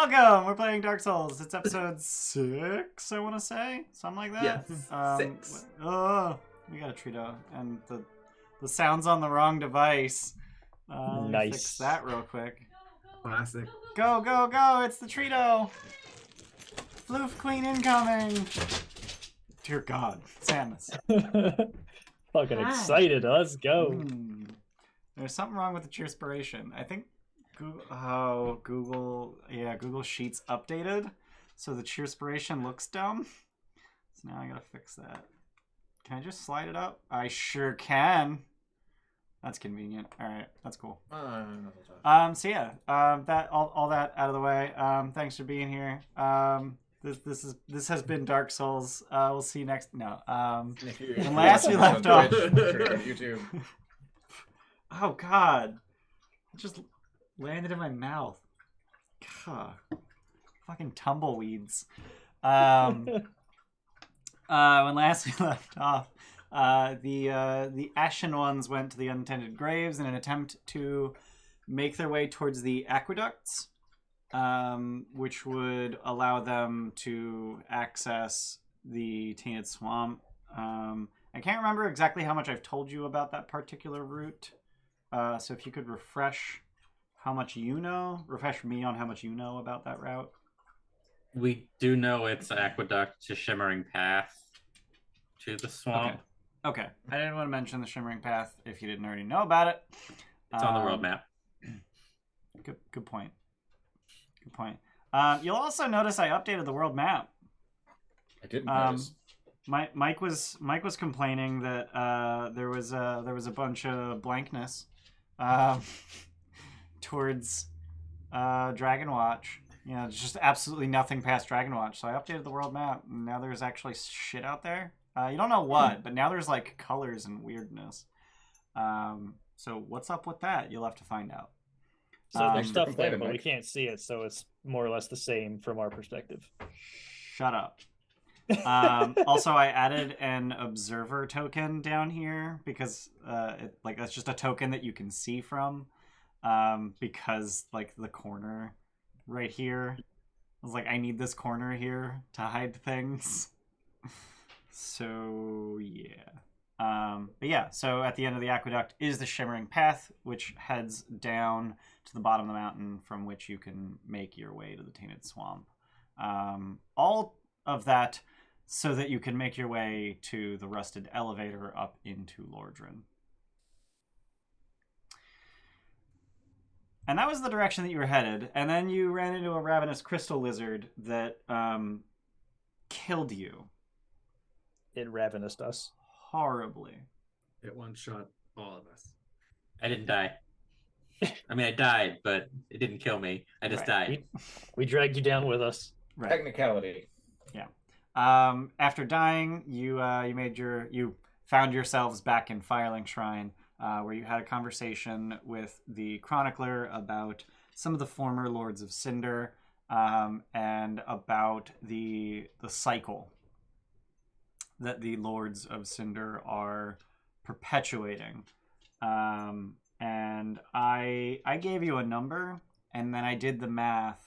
Welcome! We're playing Dark Souls. It's episode 6, I want to say. Something like that. Yes, 6. Oh, we got a Trito. And the sound's on the wrong device. Let me fix that real quick. Classic. Go, go, go! It's the Trito! Floof Queen incoming! Dear God, Samus. Fucking excited. Let's go. There's something wrong with the Cheerspiration. I think Google Sheets updated, so the Cheerspiration looks dumb. So now I gotta fix that. Can I just slide it up? I sure can. That's convenient. All right, that's cool. So yeah, that all that out of the way. Thanks for being here. This has been Dark Souls. We'll see you next. No. When last we left off. YouTube. Oh God! It just landed in my mouth. God. Fucking tumbleweeds. When last we left off, the Ashen Ones went to the Untended Graves in an attempt to make their way towards the aqueducts, which would allow them to access the Tainted Swamp. I can't remember exactly how much I've told you about that particular route. So if you could refresh me on how much you know about that route. We do know it's aqueduct to Shimmering Path to the swamp. Okay. I didn't want to mention the Shimmering Path if you didn't already know about it. It's on the roadmap. Good point. Good point. You'll also notice I updated the world map. I didn't notice. Mike was complaining that there was a bunch of blankness towards Dragonwatch. You know, just absolutely nothing past Dragonwatch. So I updated the world map, and now there's actually shit out there. You don't know what, but now there's like colors and weirdness. So what's up with that? You'll have to find out. So there's stuff there, but we can't see it, so it's more or less the same from our perspective. Shut up. Also, I added an observer token down here because that's just a token that you can see from. Because like the corner right here, I was like, I need this corner here to hide things. So yeah. But yeah, so at the end of the aqueduct is the Shimmering Path, which heads down to the bottom of the mountain, from which you can make your way to the Tainted Swamp. All of that so that you can make your way to the rusted elevator up into Lordran. And that was the direction that you were headed. And then you ran into a Ravenous Crystal Lizard that killed you. It ravenous us. Horribly. It one-shot all of us. I didn't die. I mean, I died, but it didn't kill me. I just died. We dragged you down with us. Right. Technicality. Yeah. After dying, you found yourselves back in Firelink Shrine, where you had a conversation with the Chronicler about some of the former Lords of Cinder, and about the cycle that the Lords of Cinder are perpetuating. And I gave you a number, and then I did the math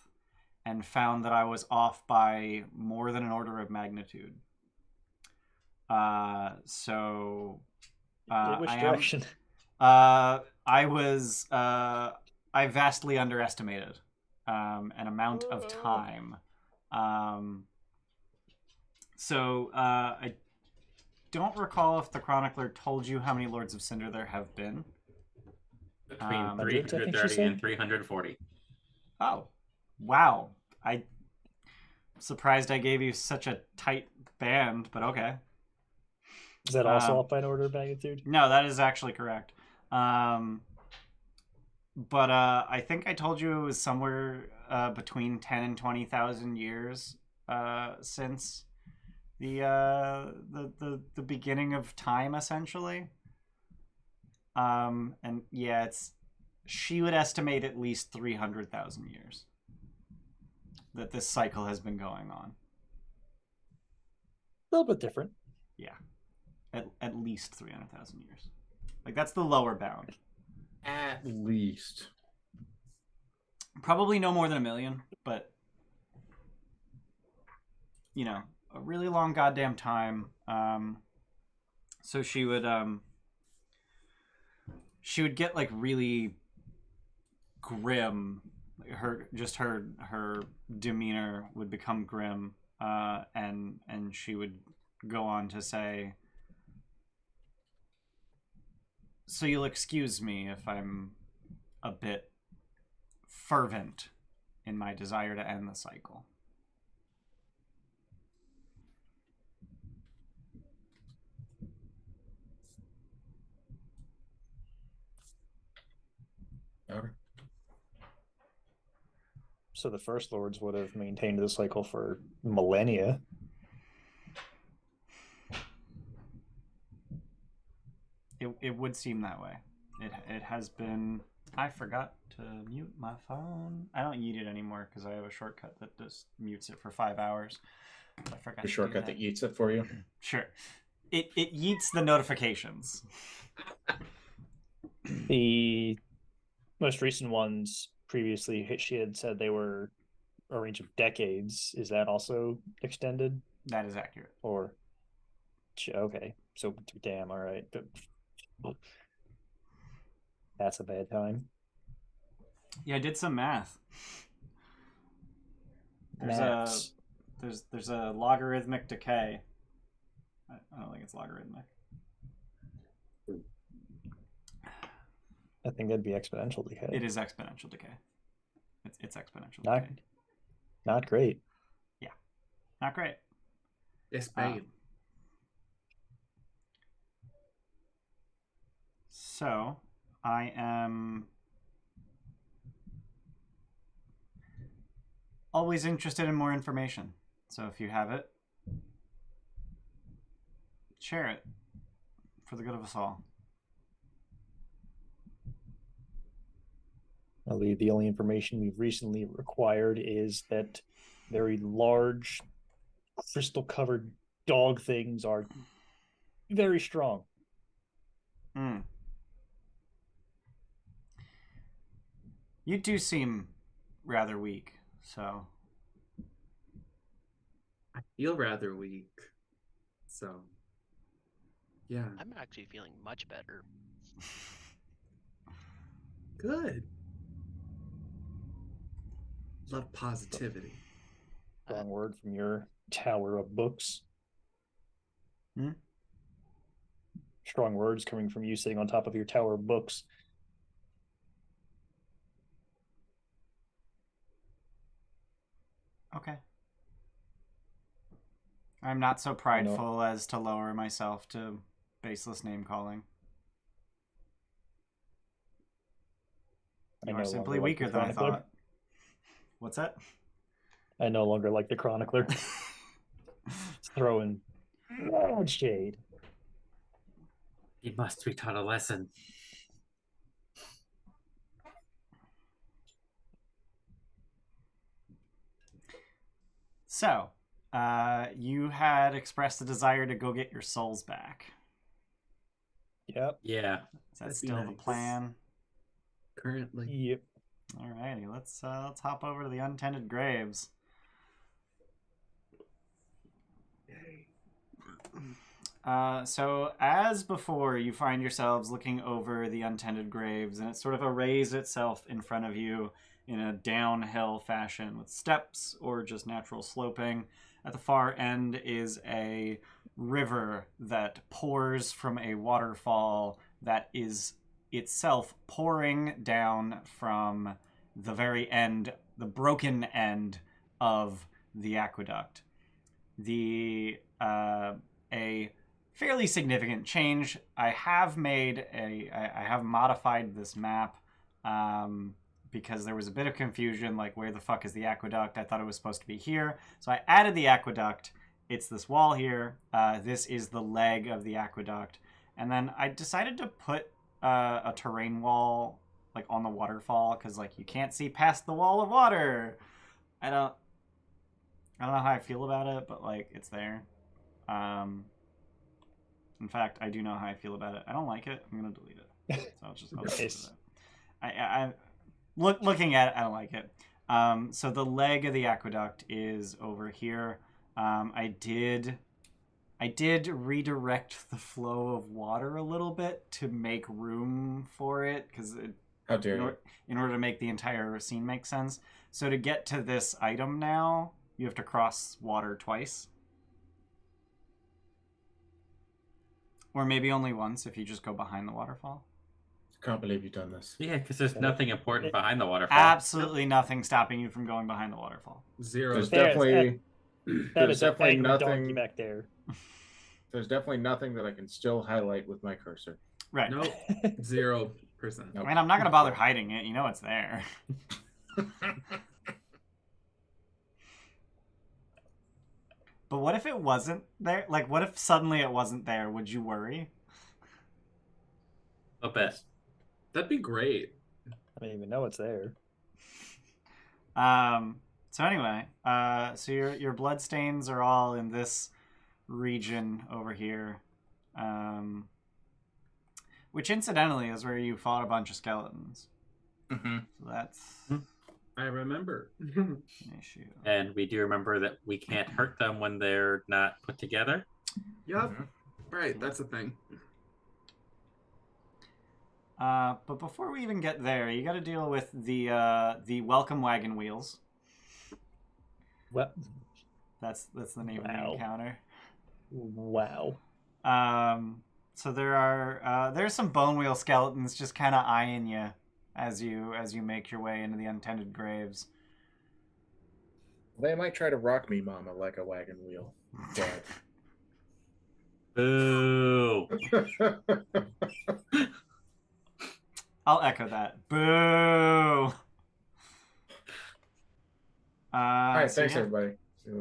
and found that I was off by more than an order of magnitude. Which direction? I vastly underestimated an amount of time. I don't recall if the Chronicler told you how many Lords of Cinder there have been. Between 330 and 340. Oh, wow. I'm surprised I gave you such a tight band, but okay. Is that also off by an order of magnitude? No, that is actually correct. But I think I told you it was somewhere between 10 and 20,000 years since the beginning of time, essentially. And yeah, she would estimate at least 300,000 years that this cycle has been going on. A little bit different. Yeah. At least 300,000 years. Like, that's the lower bound. At least. Probably no more than 1 million, but a really long goddamn time. So she would get like really grim. Her demeanor would become grim, and she would go on to say, "So you'll excuse me if I'm a bit fervent in my desire to end the cycle." Okay. So the First Lords would have maintained the cycle for millennia. It would seem that way. It has been. I forgot to mute my phone. I don't yeet it anymore because I have a shortcut that just mutes it for 5 hours. I forgot. The shortcut that yeets it for you. Sure. It yeets the notifications. The most recent ones previously, she had said they were a range of decades. Is that also extended? That is accurate. Or okay, so damn, all right. That's a bad time. Yeah, I did some math. There's a logarithmic decay. I don't think it's logarithmic. I think that'd be exponential decay. It is exponential decay. It's exponential decay. Not great. Yeah, not great. It's bad. So I am always interested in more information. So if you have it, share it for the good of us all. I believe the only information we've recently required is that very large, crystal-covered dog things are very strong. You do seem rather weak, so... I feel rather weak, so... Yeah. I'm actually feeling much better. Good. Love positivity. Strong word from your tower of books. Strong words coming from you sitting on top of your tower of books. Okay. I'm not so prideful as to lower myself to baseless name calling. You are simply weaker than I thought. What's that? I no longer like the chronicler. Throwing shade. He must be taught a lesson. So, you had expressed a desire to go get your souls back. Yep. Yeah. Is that still the plan? Currently. Yep. Alrighty, let's hop over to the Untended Graves. So as before, you find yourselves looking over the Untended Graves, and it sort of arrays itself in front of you in a downhill fashion with steps or just natural sloping. At the far end is a river that pours from a waterfall that is itself pouring down from the very end, the broken end of the aqueduct. A fairly significant change. I have modified this map because there was a bit of confusion, like where the fuck is the aqueduct? I thought it was supposed to be here. So I added the aqueduct. It's this wall here. This is the leg of the aqueduct. And then I decided to put a terrain wall like on the waterfall because like you can't see past the wall of water. I don't know how I feel about it, but like it's there. In fact, I do know how I feel about it. I don't like it. I'm gonna delete it. So I'll just delete it. Looking at it, I don't like it. So the leg of the aqueduct is over here. I did redirect the flow of water a little bit to make room for it, because How dare you? in order to make the entire scene make sense. So to get to this item now, you have to cross water twice. Or maybe only once if you just go behind the waterfall. Can't believe you've done this. Yeah, because there's nothing important behind the waterfall. Absolutely nothing stopping you from going behind the waterfall. Zero. There's There's- definitely That there's is a definitely angry donkey nothing. back there. There's definitely nothing that I can still highlight with my cursor. Right. Nope. 0%. Nope. I mean, I'm not going to bother hiding it. You know it's there. But what if it wasn't there? Like, what if suddenly it wasn't there? Would you worry? A bit. That'd be great. I didn't even know it's there. So anyway, so your blood stains are all in this region over here. Which incidentally is where you fought a bunch of skeletons. Mm-hmm. So that's I remember. an issue. And we do remember that we can't hurt them when they're not put together. Yup. Right, that's the thing. But before we even get there, you got to deal with the welcome wagon wheels. Well, That's the name of the Wow. encounter. wow. So there's some bone wheel skeletons just kind of eyeing you as you make your way into the Untended Graves. They might try to rock me, Mama, like a wagon wheel. Boo! But... I'll echo that. Boo. All right, so thanks yeah. everybody.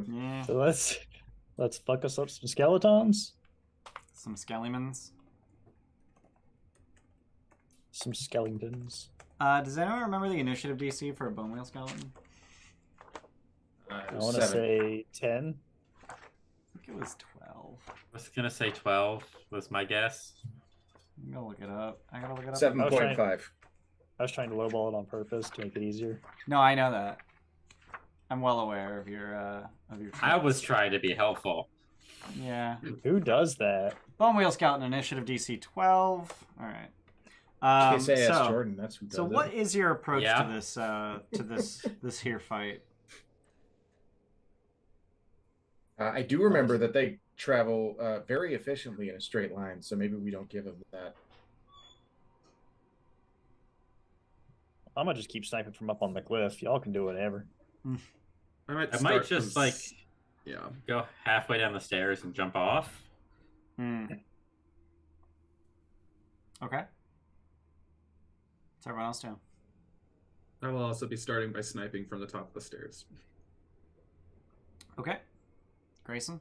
Yeah, So let's fuck us up some skeletons. some skeletons. Some skeletons. Does anyone remember the initiative DC for a bone wheel skeleton? I want to say 10. I think it was 12. I was gonna say 12 was my guess. I'm gonna look it up. I gotta look it up. 7.5. I was trying to lowball it on purpose to make it easier. No, I know that. I'm well aware of your I was trying to be helpful. Yeah. Who does that? Bone wheel skeleton initiative DC 12. All right. KSAS so, Jordan, that's who does so it. what is your approach Yeah. to this here fight? I do remember that they travel very efficiently in a straight line, so maybe we don't give them that. I'm gonna just keep sniping from up on the cliff. Y'all can do whatever. I might, I start might just from like yeah. go halfway down the stairs and jump off. Hmm. Okay. What's everyone else doing? I will also be starting by sniping from the top of the stairs. Okay. Grayson?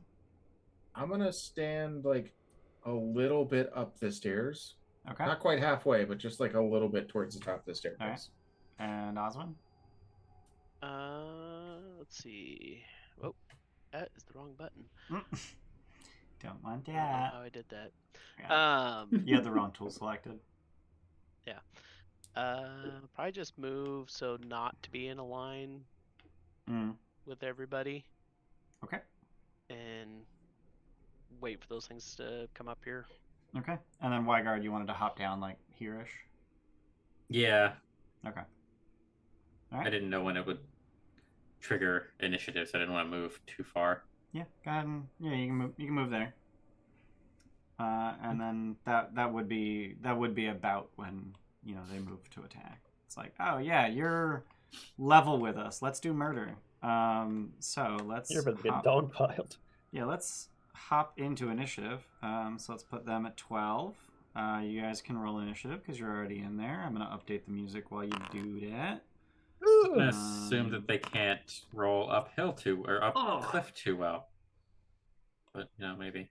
I'm gonna stand like a little bit up the stairs. Okay. Not quite halfway, but just like a little bit towards the top of the staircase. All right. And Oswin? Let's see. Oh, that is the wrong button. Don't want I don't know that. how I did that. Yeah. You had the wrong tool selected. Probably just move so not to be in a line Mm. with everybody Okay. and wait for those things to come up here. Okay. And then Weigard, you wanted to hop down like here-ish? Yeah, Okay. All I right. didn't know when it would trigger initiative, so I didn't want to move too far. Yeah, go ahead and yeah, you can move there. And then that would be about when, you know, they move to attack. It's like, oh yeah, you're level with us. Let's do murder. So let's You're about to get hop, dogpiled. yeah, let's hop into initiative. So let's put them at 12. You guys can roll initiative because you're already in there. I'm gonna update the music while you do that. I'm gonna assume that they can't roll uphill too or up Oh. cliff too well. But you know, maybe.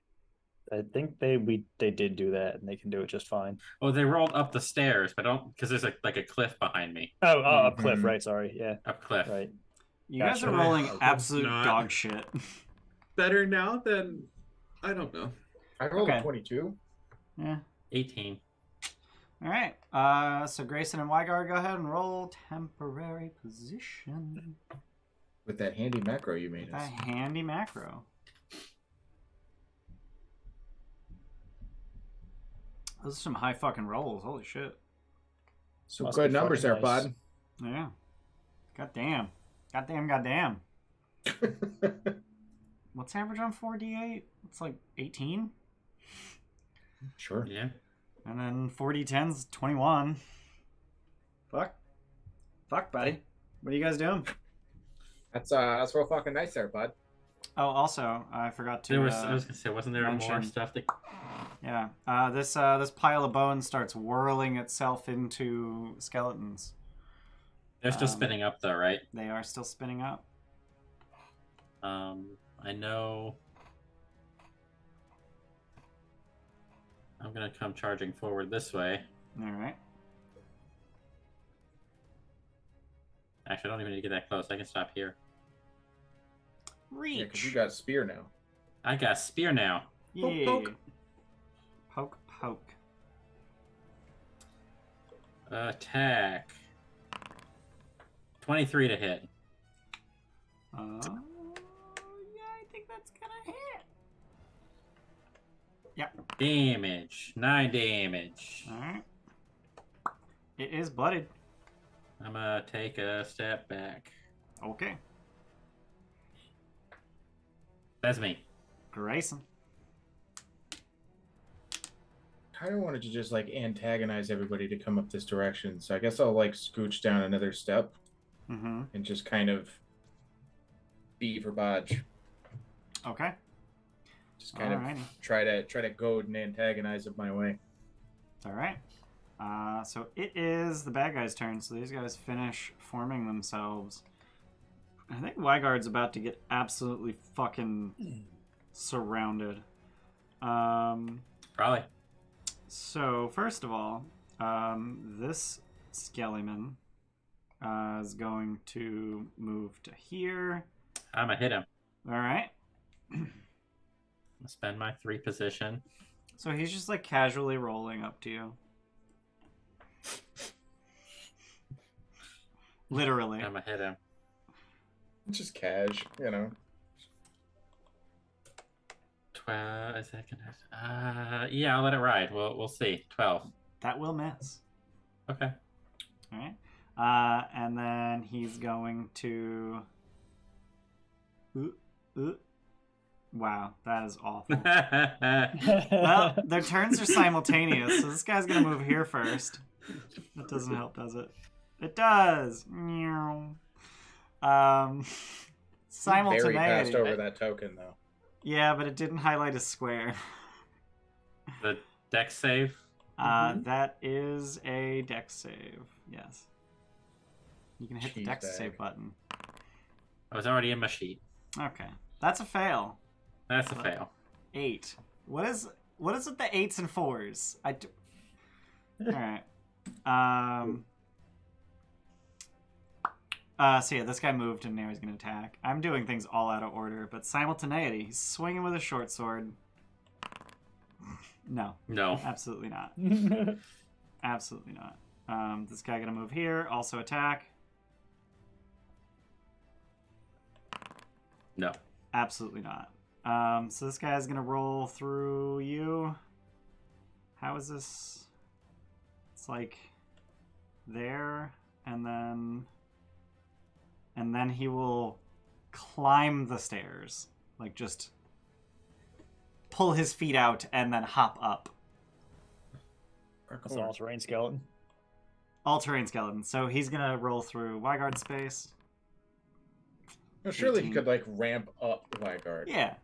I think they did do that, and they can do it just fine. Oh, they rolled up the stairs, but don't because there's like a cliff behind me. Oh, up cliff, Mhm. right? Sorry, yeah, Up cliff. right. You guys are Gotcha. rolling That's absolute not- dog shit. Better now than I don't know. I rolled Okay. a 22. Yeah. 18. All right. So Grayson and Weigard, go ahead and roll temporary position. With that handy macro you made That us. handy macro. Those are some high fucking rolls. Holy shit. Some Must good be numbers there, fucking bud. Yeah. Goddamn. Goddamn. What's average on 4d8? It's like 18. Sure. Yeah. And then 4d10's 21. Fuck, buddy. What are you guys doing? That's real fucking nice there, bud. Oh, also, I forgot to. There was. I was gonna say, wasn't there more mention- stuff that? Yeah. This pile of bones starts whirling itself into skeletons. They're still spinning up though, right? They are still spinning up. I know. I'm gonna come charging forward this way. All right. Actually, I don't even need to get that close. I can stop here. Reach. Yeah, because you got a spear now. I got a spear now. Yeah. Poke, Poke. Attack. 23 to hit. Yeah, I think that's gonna hit. Yep. Damage. 9 damage. All right. It is blooded. I'm gonna take a step back. Okay. That's me. Grayson. Kind of wanted to just like antagonize everybody to come up this direction, so I guess I'll like scooch down another step Mm-hmm. and just kind of beaver bodge. Okay. Just kind Alrighty. of try to goad and antagonize it my way. All right. So it is the bad guy's turn. So these guys finish forming themselves. I think Weigard's about to get absolutely fucking surrounded. Probably. So first of all, this Skellyman is going to move to here. I'm gonna hit him. All right. I'll spend my 3 position. So he's just like casually rolling up to you. Literally. I'm gonna hit him. Just cash, you know. 12. Is that gonna? Yeah, I'll let it ride. We'll see. 12. That will miss. Okay. All right. And then he's going to. Wow, that is awful. Well, their turns are simultaneous, so this guy's gonna move here first. That doesn't help, does it? It does. Meow. Very passed over Simultaneity. that token though. Yeah, but it didn't highlight a square. The dex save. That is a dex save. Yes. You can hit the Cheese dex bag. save button. I was already in my sheet. Okay, that's a fail. That's a fail. 8. What is with the 8s and 4s? All right. So yeah, this guy moved and now he's gonna attack. I'm doing things all out of order, but simultaneity. He's swinging with a short sword. No, No. absolutely not. Absolutely not. This guy gonna move here, also attack. No. Absolutely not. So this guy's gonna roll through you. How is this? It's like there, and then he will climb the stairs, like just pull his feet out and then hop up. That's an all-terrain skeleton. All-terrain skeleton. So he's gonna roll through Weigard space. Well, surely he 18. could like ramp up Weigard. Yeah.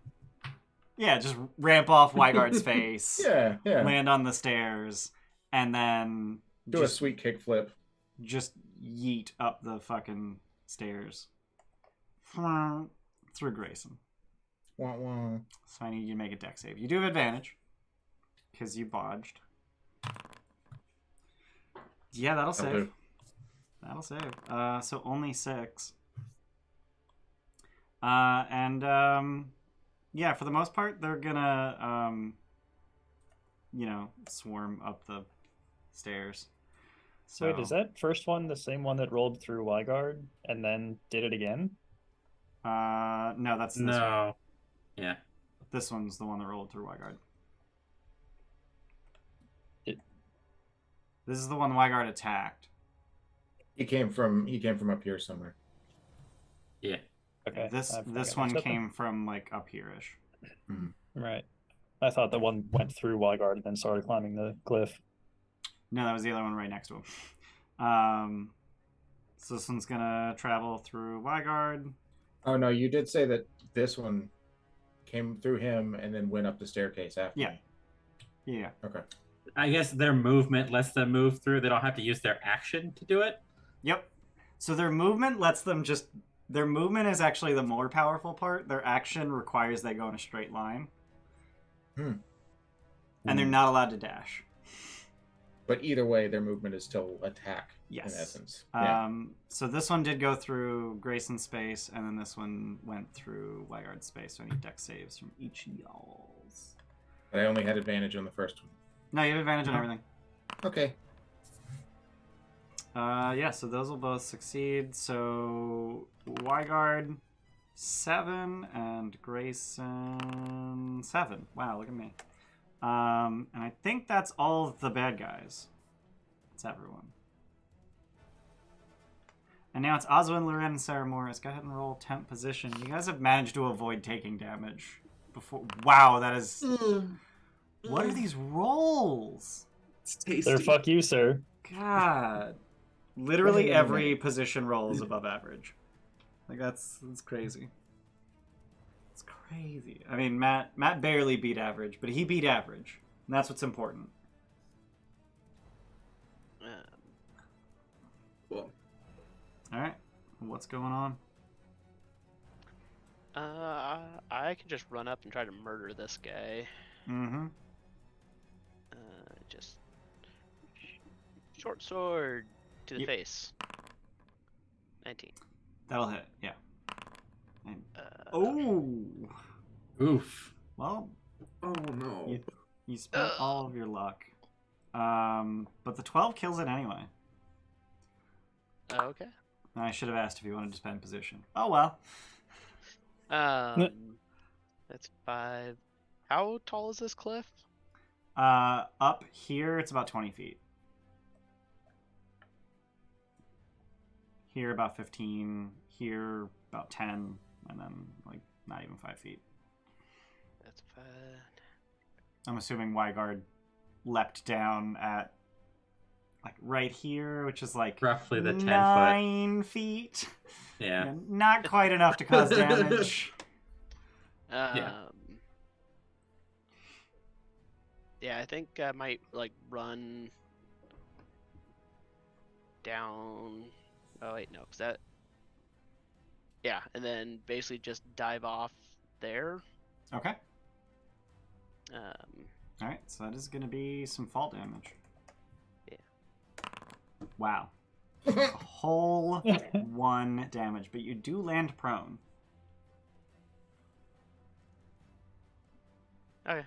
Yeah, just ramp off Weigard's face. Yeah, yeah. Land on the stairs, and then Do a sweet kickflip. just yeet up the fucking stairs through Grayson. Wah, wah. So I need you to make a dex save. You do have advantage because you bodged. Yeah, that'll That'll save. do. That'll save. So only 6. Yeah, for the most part, they're gonna swarm up the stairs. So Wait, is that first one the same one that rolled through Weigard and then did it again? No, that's this one. No. Yeah. This one's the one that rolled through Weigard. This is the one Weigard attacked. He came from up here somewhere. Yeah. Okay. This one came from like up here-ish. Right. I thought the one went through Weigard and then started climbing the cliff. No, that was the other one right next to him. So this one's gonna travel through Weigard. Oh no, you did say that this one came through him and then went up the staircase after. Yeah. Yeah. Okay. I guess their movement lets them move through. They don't have to use their action to do it. Yep. So their movement lets them just... Their movement is actually the more powerful part. Their action requires they go in a straight line. And they're not allowed to dash. But either way, their movement is still attack, Yes. in essence. Yeah. So this one did go through Grayson's space, and then this one went through Weigard's space. So I need dex saves from each of y'all's. But I only had advantage on the first one. No, you have advantage on everything. Okay. Yeah, so those will both succeed. So Weigard 7 and Grayson 7. Wow, look at me. And I think that's all of the bad guys. That's everyone. And now it's Oswin, Loren, and Ceramorris. Go ahead and roll temp position. You guys have managed to avoid taking damage before. Wow, that is. What are these rolls? It's tasty. They're fuck you, sir. God. Literally every position roll is above average. Like that's crazy. It's crazy. I mean, Matt barely beat average, but he beat average. And that's what's important. Cool. All right. What's going on? I can just run up and try to murder this guy. Mm-hmm. Just short sword to the face. 19. That'll hit. Yeah. Oh. Oof. Well, Oh no. you spent all of your luck. But the 12 kills it anyway. Okay. I should have asked if you wanted to spend position. Oh well. That's 5. How tall is this cliff? Up here it's about 20 feet. Here about 15. Here about 10, and then like not even 5 feet. That's 5. I'm assuming Weigard leapt down at like right here, which is like Roughly the 10 foot. 9 feet. Yeah. Not quite enough to cause damage. Yeah, I think I might like run down. Oh wait, no, cause that. Yeah, and then basically just dive off there. Okay. All right, so that is going to be some fall damage. Yeah. Wow. A whole 1 damage, but you do land prone. Okay.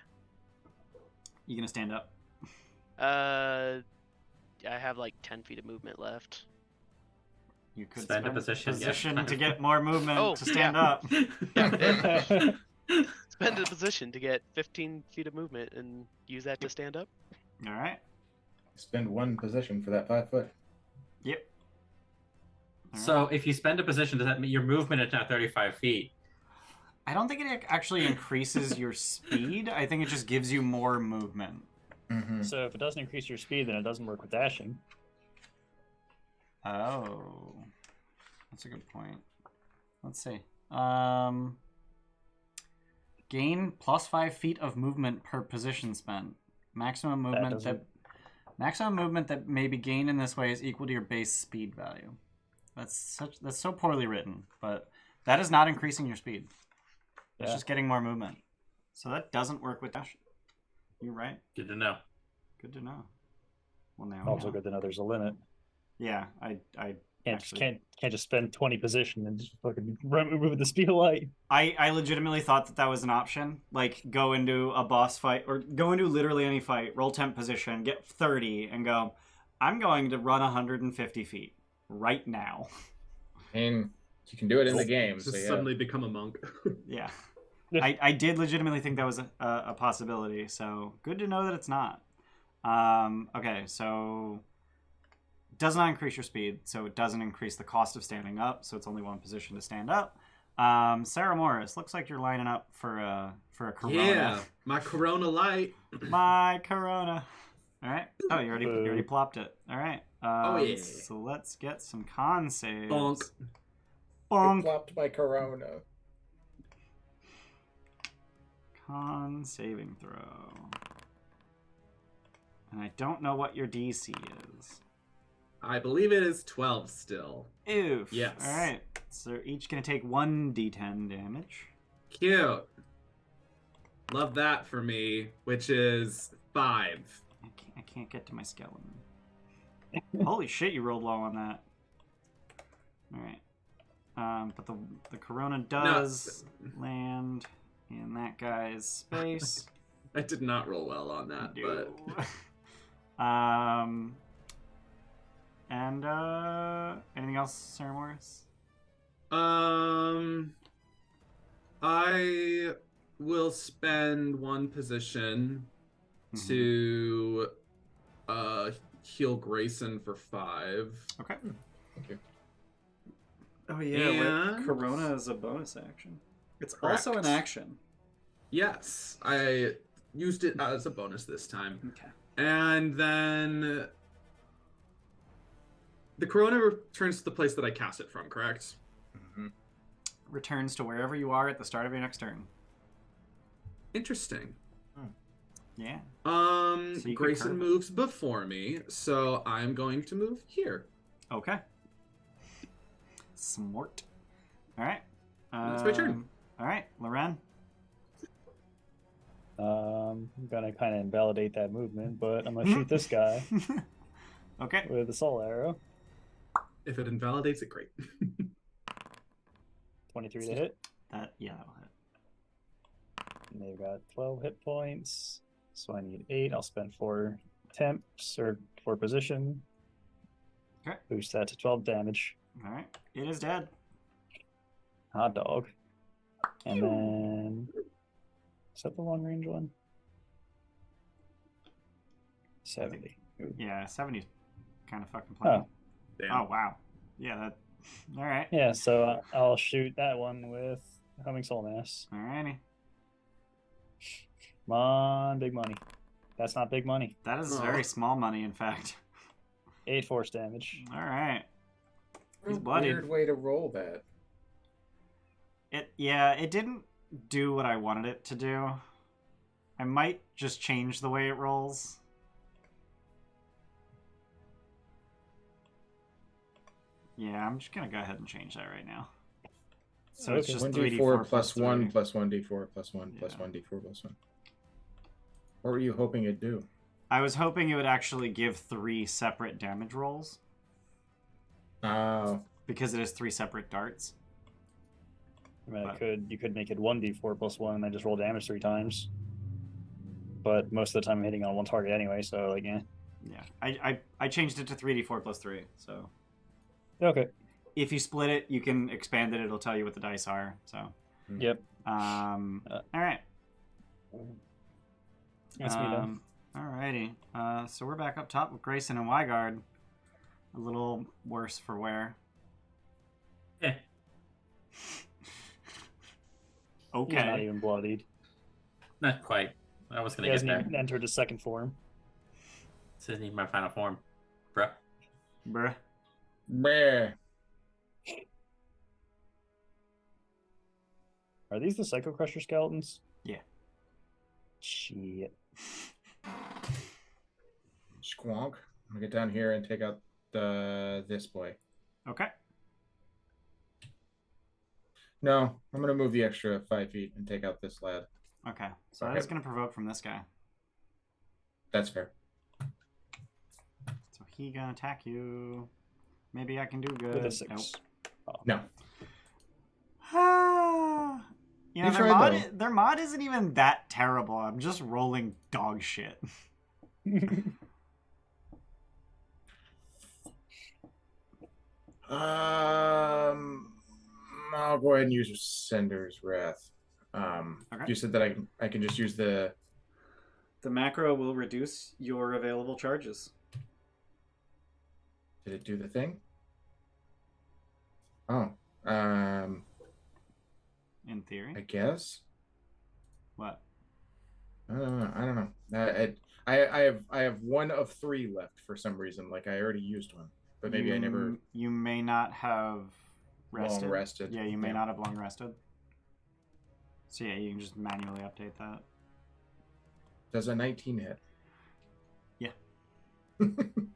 You gonna stand up? I have like 10 feet of movement left. You could Spend a position, yeah. to get more movement to stand yeah. up. Spend a position to get 15 feet of movement and use that to stand up. All right. Spend 1 position for that 5 foot. Yep. All So right. if you spend a position, does that mean your movement is now 35 feet? I don't think it actually increases your speed. I think it just gives you more movement. Mm-hmm. So if it doesn't increase your speed, then it doesn't work with dashing. Oh, that's a good point. Let's see. Gain plus 5 feet of movement per position spent. Maximum movement that may be gained in this way is equal to your base speed value. That's so poorly written, but that is not increasing your speed. It's just getting more movement. So that doesn't work with dash. You're right. Good to know. Good to know. Well, now Also we know. good to know there's a limit. Yeah, I Can't just spend 20 position and just fucking run with the speed of light. I legitimately thought that was an option. Like, go into a boss fight, or go into literally any fight, roll temp position, get 30, and go, I'm going to run 150 feet right now. And You can do it in the Nope. game. Just So yeah. suddenly become a monk. Yeah. Yeah. I did legitimately think that was a possibility, so good to know that it's not. Okay, so does not increase your speed, so it doesn't increase the cost of standing up, so it's only one position to stand up. Ceramorris, looks like you're lining up for a Corona. Yeah, my Corona light. My Corona. All right. Oh, you already plopped it. All right. Oh, yeah. So let's get some con saves. Bonk. I Bonk. plopped my Corona. Con saving throw. And I don't know what your DC is. I believe it is 12 still. Oof. Yes. All right. So they're each going to take 1d10 damage. Cute. Love that for me, which is 5. I can't get to my skeleton. Holy shit, you rolled low on that. All right. But the Corona does land in that guy's space. I did not roll well on that, but And anything else, Ceramorris? I will spend 1 position to heal Grayson for 5. Okay. Okay. Oh yeah, And- Corona is a bonus action. It's Correct. also an action. Yes, I used it as a bonus this time. Okay. And then the Corona returns to the place that I cast it from, correct? Returns to wherever you are at the start of your next turn. Interesting. Yeah. So you could Grayson curve it. moves before me, so I'm going to move here. Okay. Smart. All right. That's my turn. All right, Loren. I'm gonna kind of invalidate that movement, but I'm gonna shoot this guy Okay. with a soul arrow. If it invalidates it, great. 23 to hit. That'll hit. And they've got 12 hit points, so I need 8. I'll spend 4 temps or 4 position. Okay. Boost that to 12 damage. All right. It is dead. Hot dog. And then is that the long range one? 70. Ooh. Yeah, 70's kind of fucking plenty. Oh. Damn. Oh wow. Yeah. That. All right. Yeah, so I'll shoot that one with Humming Soul Mass. All righty. Come on, big money. That's not big money. That is Oh. very small money, in fact. 8 force damage. All right. He's What a bloodied. weird way to roll that. It didn't do what I wanted it to do. I might just change the way it rolls. Yeah, I'm just gonna go ahead and change that right now. So it's Okay. just 1d4 plus 3. 1 plus 1d4 plus 1 plus Yeah. 1d4 plus 1. What were you hoping it'd do? I was hoping it would actually give 3 separate damage rolls Oh, because it is 3 separate darts. I mean, But- you could make it 1d4 plus 1 and then just roll damage 3 times. But most of the time I'm hitting on one target anyway, so like, yeah. Yeah, I changed it to 3d4 plus 3. So Okay. if you split it, you can expand it. It'll tell you what the dice are. So Yep. all right. That's me done. Alrighty. So we're back up top with Grayson and Weigard. A little worse for wear. Eh. He's not Okay. even bloodied. Not quite. I was He gonna get hasn't there. even entered his second form. This isn't even my final form, bruh. Bruh. meh. Are these the Psycho Crusher skeletons? Yeah. Shit. Squonk. I'm gonna get down here and take out this boy. Okay. No, I'm gonna move the extra 5 feet and take out this lad. Okay. So that Okay. is going to provoke from this guy. That's fair. So he gonna attack you. Maybe I can do good. With a 6. Nope. No. You know, You their tried, mod, their mod isn't even that terrible. I'm just rolling dog shit. Um, I'll go ahead and use Sender's Wrath. Okay. You said that I can just use the. The macro will reduce your available charges. Did it do the thing? Oh, In theory. I guess. What? I don't know. I have one of 3 left for some reason. Like I already used one, but maybe I never You may not have rested. long rested. Yeah, you may not have long rested. So yeah, you can just manually update that. Does a 19 hit? Yeah. Mm-hmm.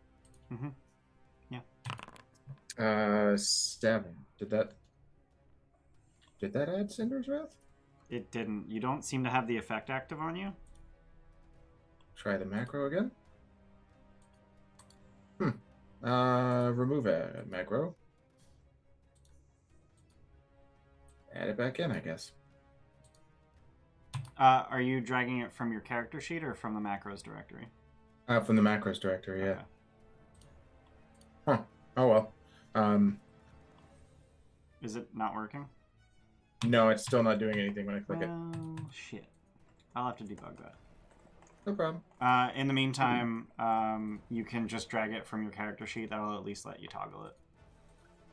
7. Did that add Sender's Wrath? It didn't. You don't seem to have the effect active on you. Try the macro again. Remove a macro. Add it back in, I guess. Are you dragging it from your character sheet or from the macros directory? From the macros directory, yeah. Okay. Huh. Oh well. Is it not working? No, it's still not doing anything when I click it. Oh, shit. I'll have to debug that. No problem. In the meantime, you can just drag it from your character sheet. That'll at least let you toggle it.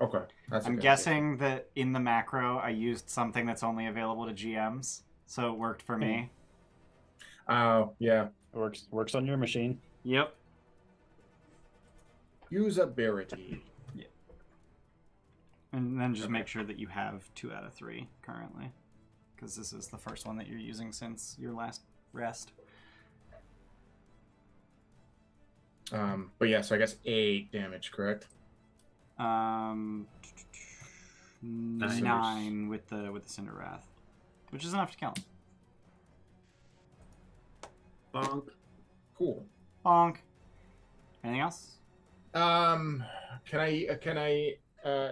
Okay. I'm guessing that in the macro, I used something that's only available to GMs, so it worked for me. Oh, yeah. Works on your machine. Yep. Usability. Yeah. And then just make sure that you have 2 out of 3 currently, because this is the first one that you're using since your last rest. But yeah, so I guess 8 damage, correct? 9 with the Cinder Wrath, which is enough to kill him. Bonk. Cool. Bonk. Anything else? Can I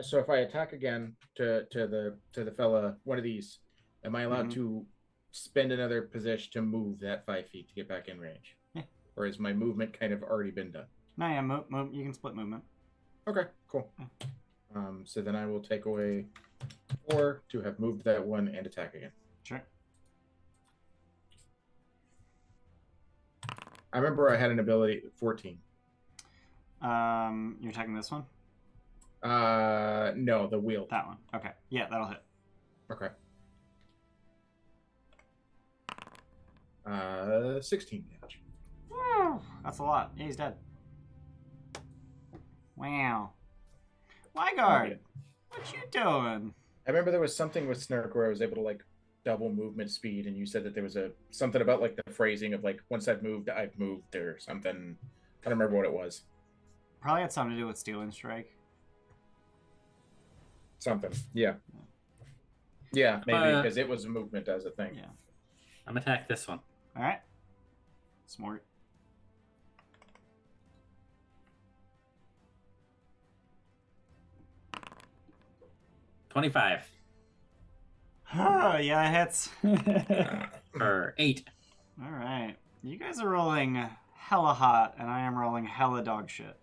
so if I attack again to the fella, one of these, am I allowed to spend another position to move that 5 feet to get back in range? Yeah. Or is my movement kind of already been done? No, yeah, you can split movement. Okay, cool. So then I will take away 4 to have moved that one and attack again. Sure. I remember I had an ability 14. You're attacking this one? No, the wheel. That one. Okay. Yeah, that'll hit. Okay. 16 damage. That's a lot. Yeah, he's dead. Wow. Weigard, what you doing? I remember there was something with Snark where I was able to like double movement speed, and you said that there was something about like the phrasing of like once I've moved or something. I don't remember what it was. Probably had something to do with Stealing Strike. Something. Yeah. Yeah, maybe because it was a movement as a thing. Yeah. I'm gonna attack this one. All right. Smart. $25 Yeah, it hits. for 8. All right. You guys are rolling hella hot, and I am rolling hella dog shit.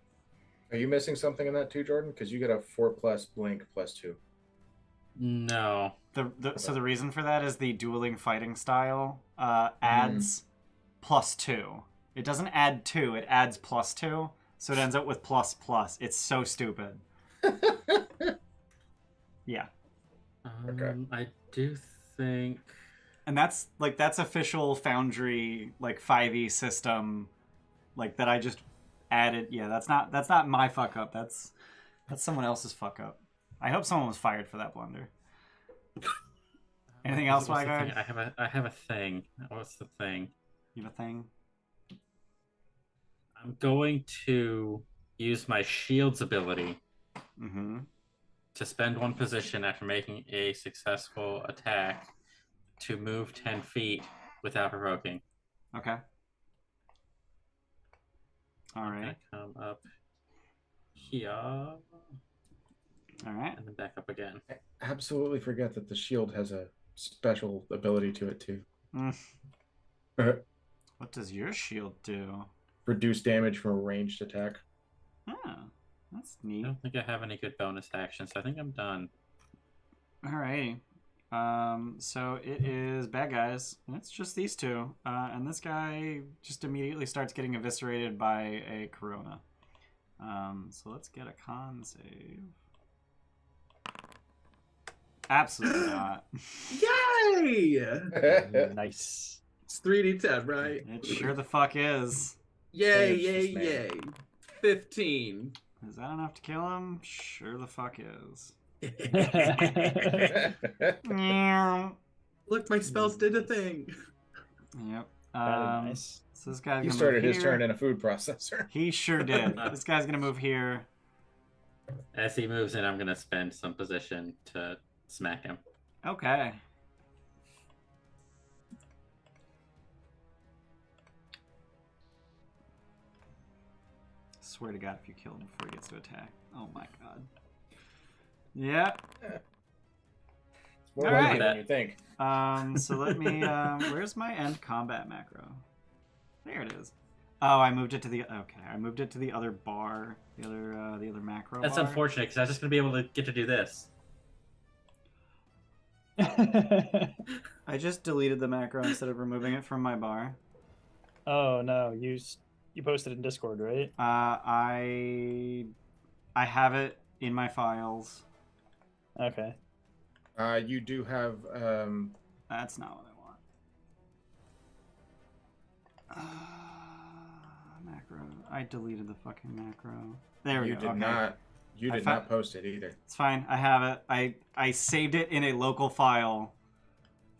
Are you missing something in that too, Jordan? Because you get a 4+ blink +2. No. So the reason for that is the dueling fighting style adds +2. It doesn't add 2, it adds +2. So it ends up with ++. It's so stupid. Yeah. Okay. I do think... And that's official Foundry 5e system that I just added. Yeah, that's not my fuck up. That's someone else's fuck up. I hope someone was fired for that blunder. Anything else, What's the Weigard? thing? I have a thing. What's the thing? You have a thing? I'm going to use my shield's ability to spend 1 position after making a successful attack to move 10 feet without provoking. Okay. All I'm right. gonna come up here All right. and then back up again. I absolutely forget that the shield has a special ability to it too. What does your shield do? Reduce damage from a ranged attack. Oh, that's I neat. don't think I have any good bonus actions. I think I'm done. Alrighty. So it is bad guys. And it's just these two. And this guy just immediately starts getting eviscerated by a corona. So let's get a con save. Absolutely not. Yay! Nice. It's 3d10, right? It sure the fuck is. Yay, It's yay, just me. yay. 15. Is that enough to kill him? Sure the fuck is. Look, my spells did a thing. Yep. Nice. So this guy's He gonna started move his here. turn in a food processor. He sure did. This guy's gonna move here. As he moves in, I'm going to spend some position to smack him. Okay. Swear to God, if you kill him before he gets to attack. Oh my God. Yeah. It's more All likely right. than you think. So let me. Where's my end combat macro? There it is. Oh, I moved it to the. Okay, I moved it to the other bar. The other macro. That's bar. unfortunate because I was just going to be able to get to do this. I just deleted the macro instead of removing it from my bar. Oh no, you posted in Discord, right? I have it in my files. Okay. You do have That's not what I want. Macro. I deleted the fucking macro. There we you go. did Okay. not you I did found- not post it either. It's fine. I have it. I saved it in a local file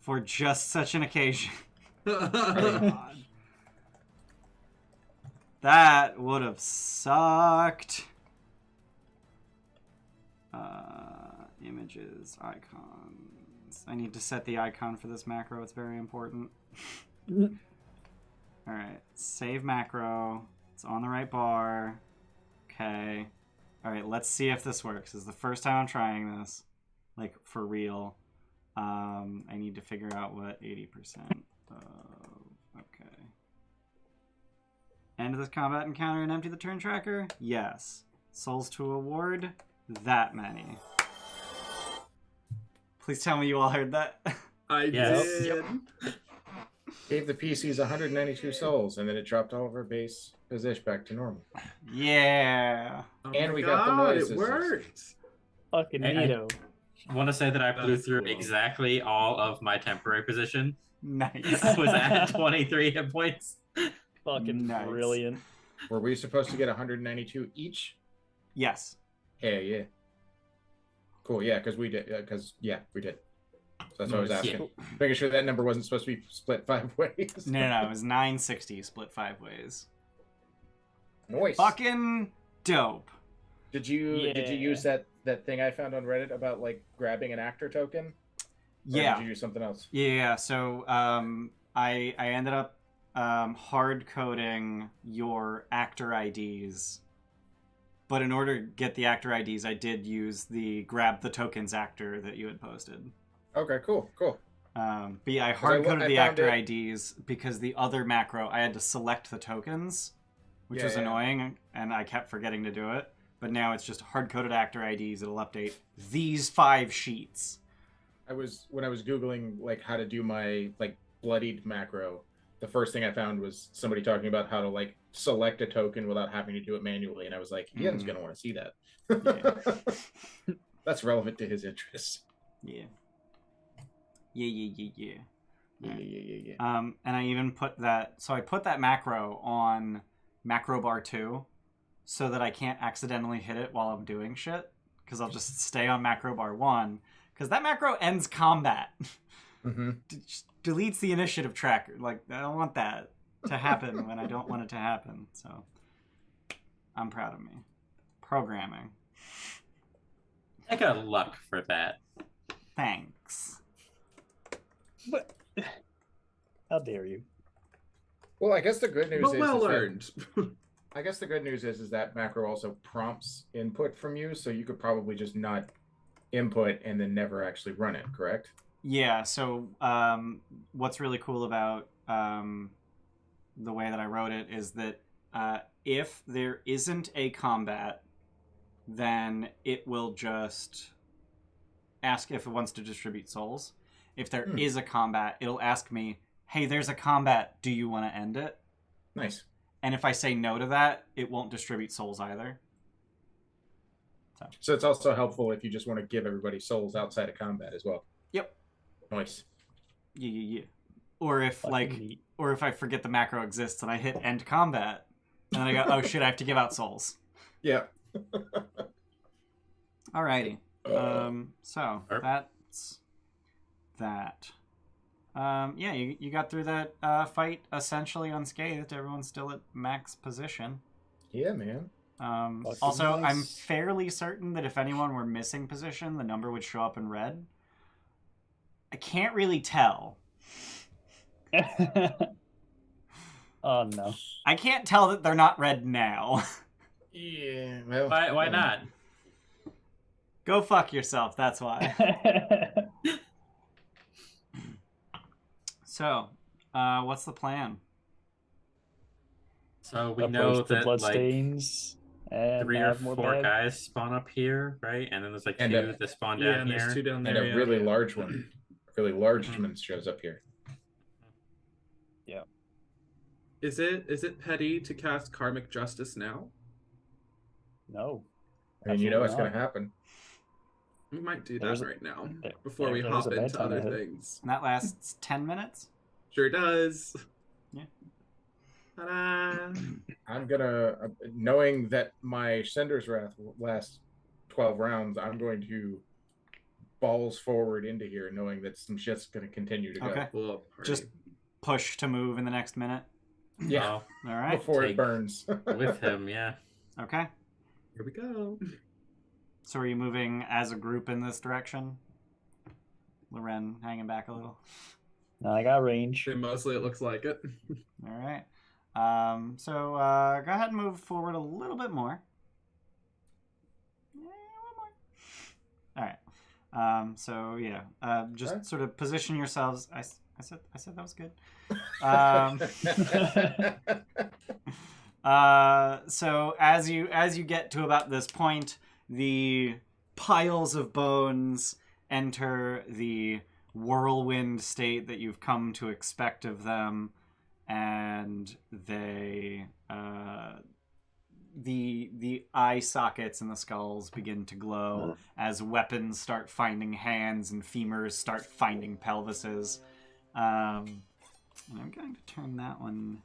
for just such an occasion. God. That would have sucked. Images, icons. I need to set the icon for this macro. It's very important. Alright, save macro. It's on the right bar. Okay. Alright, let's see if this works. This is the first time I'm trying this. Like, for real. I need to figure out what 80% of... Okay. End of this combat encounter and empty the turn tracker? Yes. Souls to award? That many. Please tell me you all heard that. I Yes. did. Gave the PCs 192 souls, and then it dropped all of our base position back to normal. Yeah. Oh And my we got the God, noises. It worked. Fucking Hey, neato. I want to say that I blew That's through cool. exactly all of my temporary position. Nice. I was at 23 hit points. Fucking Nice. brilliant. Were we supposed to get 192 each? Yes. Yeah. Cool, yeah, because we did. We did. So that's what I was Nice. asking. Making sure that number wasn't supposed to be split 5 ways. No, it was 960 split 5 ways. Nice. Fucking dope. Did you Yeah. use that thing I found on Reddit about like grabbing an actor token? Or Yeah. Did you use something else? Yeah, so I ended up hard coding your actor IDs. But in order to get the actor IDs, I did use the grab the tokens actor that you had posted. Okay, cool. But yeah, I 'Cause hard coded I the found actor it- IDs because the other macro, I had to select the tokens, which Yeah, was yeah. annoying, and I kept forgetting to do it. But now it's just hard coded actor IDs. It'll update these 5 sheets. When I was Googling like how to do my like bloodied macro, the first thing I found was somebody talking about how to like select a token without having to do it manually, and I was like, Ian's gonna want to see that. Yeah. That's relevant to his interests. Yeah. Yeah. And I even put that. So I put that macro on macro bar 2, so that I can't accidentally hit it while I'm doing shit. Because I'll just stay on macro bar 1. Because that macro ends combat. Mm-hmm. Just deletes the initiative tracker. Like, I don't want that to happen when I don't want it to happen. So I'm proud of me. Programming. I got luck for that. Thanks. But how dare you? Well, I guess the good news But is well that- earned. I guess the good news is that macro also prompts input from you, so you could probably just not input and then never actually run it, correct? Yeah, so what's really cool about the way that I wrote it is that if there isn't a combat, then it will just ask if it wants to distribute souls. If there is a combat, it'll ask me, hey, there's a combat. Do you want to end it? Nice. And if I say no to that, it won't distribute souls either. So it's also helpful if you just want to give everybody souls outside of combat as well. Yep. Nice. Yeah. Or if or if I forget the macro exists and I hit end combat, and then I go, oh shit, I have to give out souls. Yeah. Alrighty. So that's that. Yeah, you got through that fight essentially unscathed. Everyone's still at max position. Yeah, man. Also, nice. I'm fairly certain that if anyone were missing position, the number would show up in red. I can't really tell. Oh no. I can't tell that they're not red now. Yeah. Well, Why not? Go fuck yourself, that's why. So, what's the plan? So we Approach know the that like bloodstains and 3 or add more 4 bad. guys spawn up here, right? And then there's like And 2 that spawn Yeah, down and there's here. 2 down and there. a yeah. really large one. A really large one shows up here. Is it petty to cast Karmic Justice now? No. I mean, you know Absolutely what's going not. to happen. We might do There's that a- right now there- before we there's hop a bad into time other ahead. things. And that lasts 10 minutes? Sure does. Yeah. Ta-da! I'm going to, knowing that my Sender's Wrath will last 12 rounds, I'm going to balls forward into here, knowing that some shit's going to continue to go. Okay. Cool. Just push to move in the next minute. Yeah. Oh, All right. Before it Take- burns. with him, yeah. Okay. Here we go. So are you moving as a group in this direction? Loren hanging back a little. No, I got range. Mostly it looks like it. All right. So go ahead and move forward a little bit more. Yeah, one more. All right. So yeah, just Okay. sort of position yourselves. I said that was good. So as you get to about this point, the piles of bones enter the whirlwind state that you've come to expect of them, and they the eye sockets in the skulls begin to glow as weapons start finding hands and femurs start finding pelvises. And I'm going to turn that one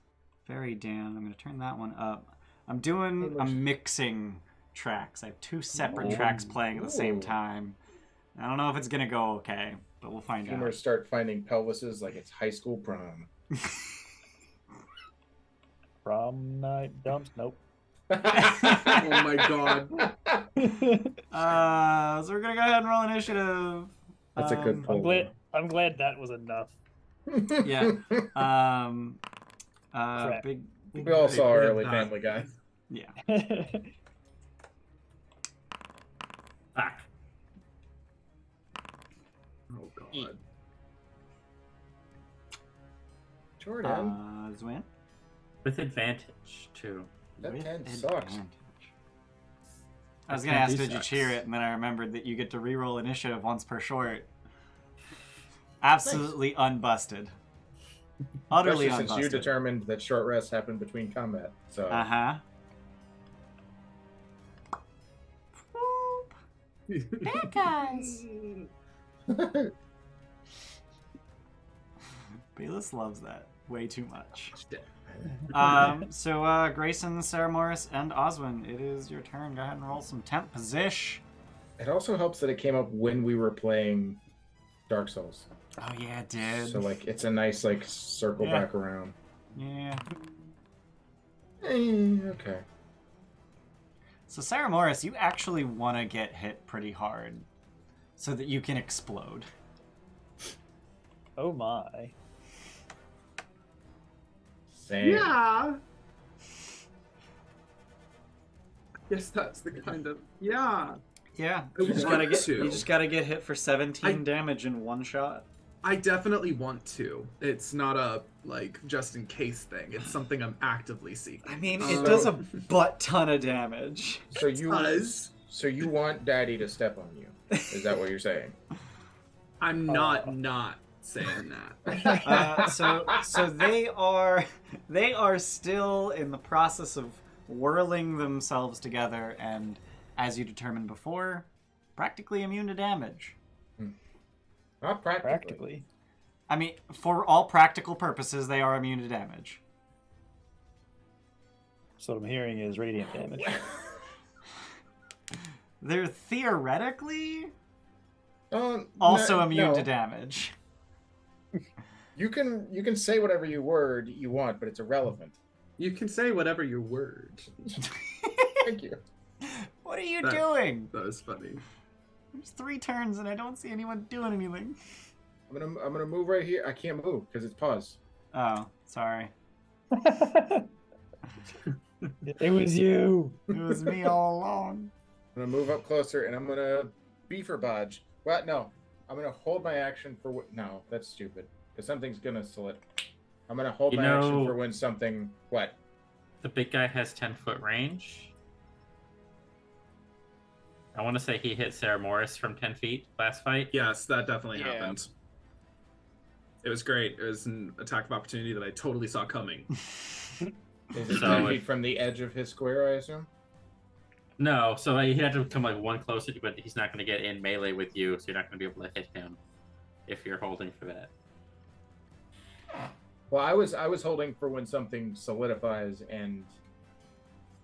very down. I'm going to turn that one up. I'm mixing tracks. I have 2 separate tracks playing at the same time. I don't know if it's going to go okay, but we'll find out. Humors start finding pelvises like it's high school prom. Prom night dumps? Nope. Oh my god. So we're going to go ahead and roll initiative. That's a good poll. I'm glad that was enough. Yeah. Crap. Big. We all saw We did early not. Family Guy. Yeah. Fuck. Oh god. Jordan, Zwin. With advantage, too. that With 10 sucks. advantage. I was That gonna 10 ask, did you sucks. cheer it? And then I remembered that you get to reroll initiative once per short. Absolutely unbusted. Utterly Especially since you unbusted. determined that short rests happen between combat. So Uh-huh. Bad guys. Bayless loves that way too much. So Grayson, Ceramorris, and Oswin, it is your turn. Go ahead and roll some temp position. it also helps that it came up when we were playing Dark Souls. Oh yeah, it did. So like it's a nice like circle Yeah. back around. Yeah. Okay. So Ceramorris, you actually want to get hit pretty hard so that you can explode. Oh my. Same. Yeah. Yes, that's the kind of yeah. Yeah. I You just want gotta to. you just gotta get hit for 17 damage in one shot. I definitely want to. It's not a like just in case thing. It's something I'm actively seeking. I mean, So- it does a butt ton of damage. So you does. so you want Daddy to step on you. Is that what you're saying? I'm not saying that. So they are still in the process of whirling themselves together, and as you determined before, practically immune to damage. Not practically. Practically. I mean, for all practical purposes, they are immune to damage. So what I'm hearing is radiant damage. They're theoretically Also also immune to damage. You can say whatever you want, but it's irrelevant. You can say whatever your word. Thank you. What are you doing? That was funny. There's 3 turns and I don't see anyone doing anything. I'm gonna move right here. I can't move because it's paused. Oh, sorry. It was you. It was me all along. I'm gonna move up closer and I'm gonna beaver bodge. What? No. I'm gonna hold my action for no, that's stupid. Because something's gonna select. I'm gonna hold my action for when something. What? The big guy has 10-foot range. I want to say he hit Ceramorris from 10 feet last fight. Yes, that definitely happened. It was great. It was an attack of opportunity that I totally saw coming. Is it So 10 feet from the edge of his square, I assume? No, so he had to come like one closer, but he's not going to get in melee with you, so you're not going to be able to hit him if you're holding for that. Well, I was holding for when something solidifies,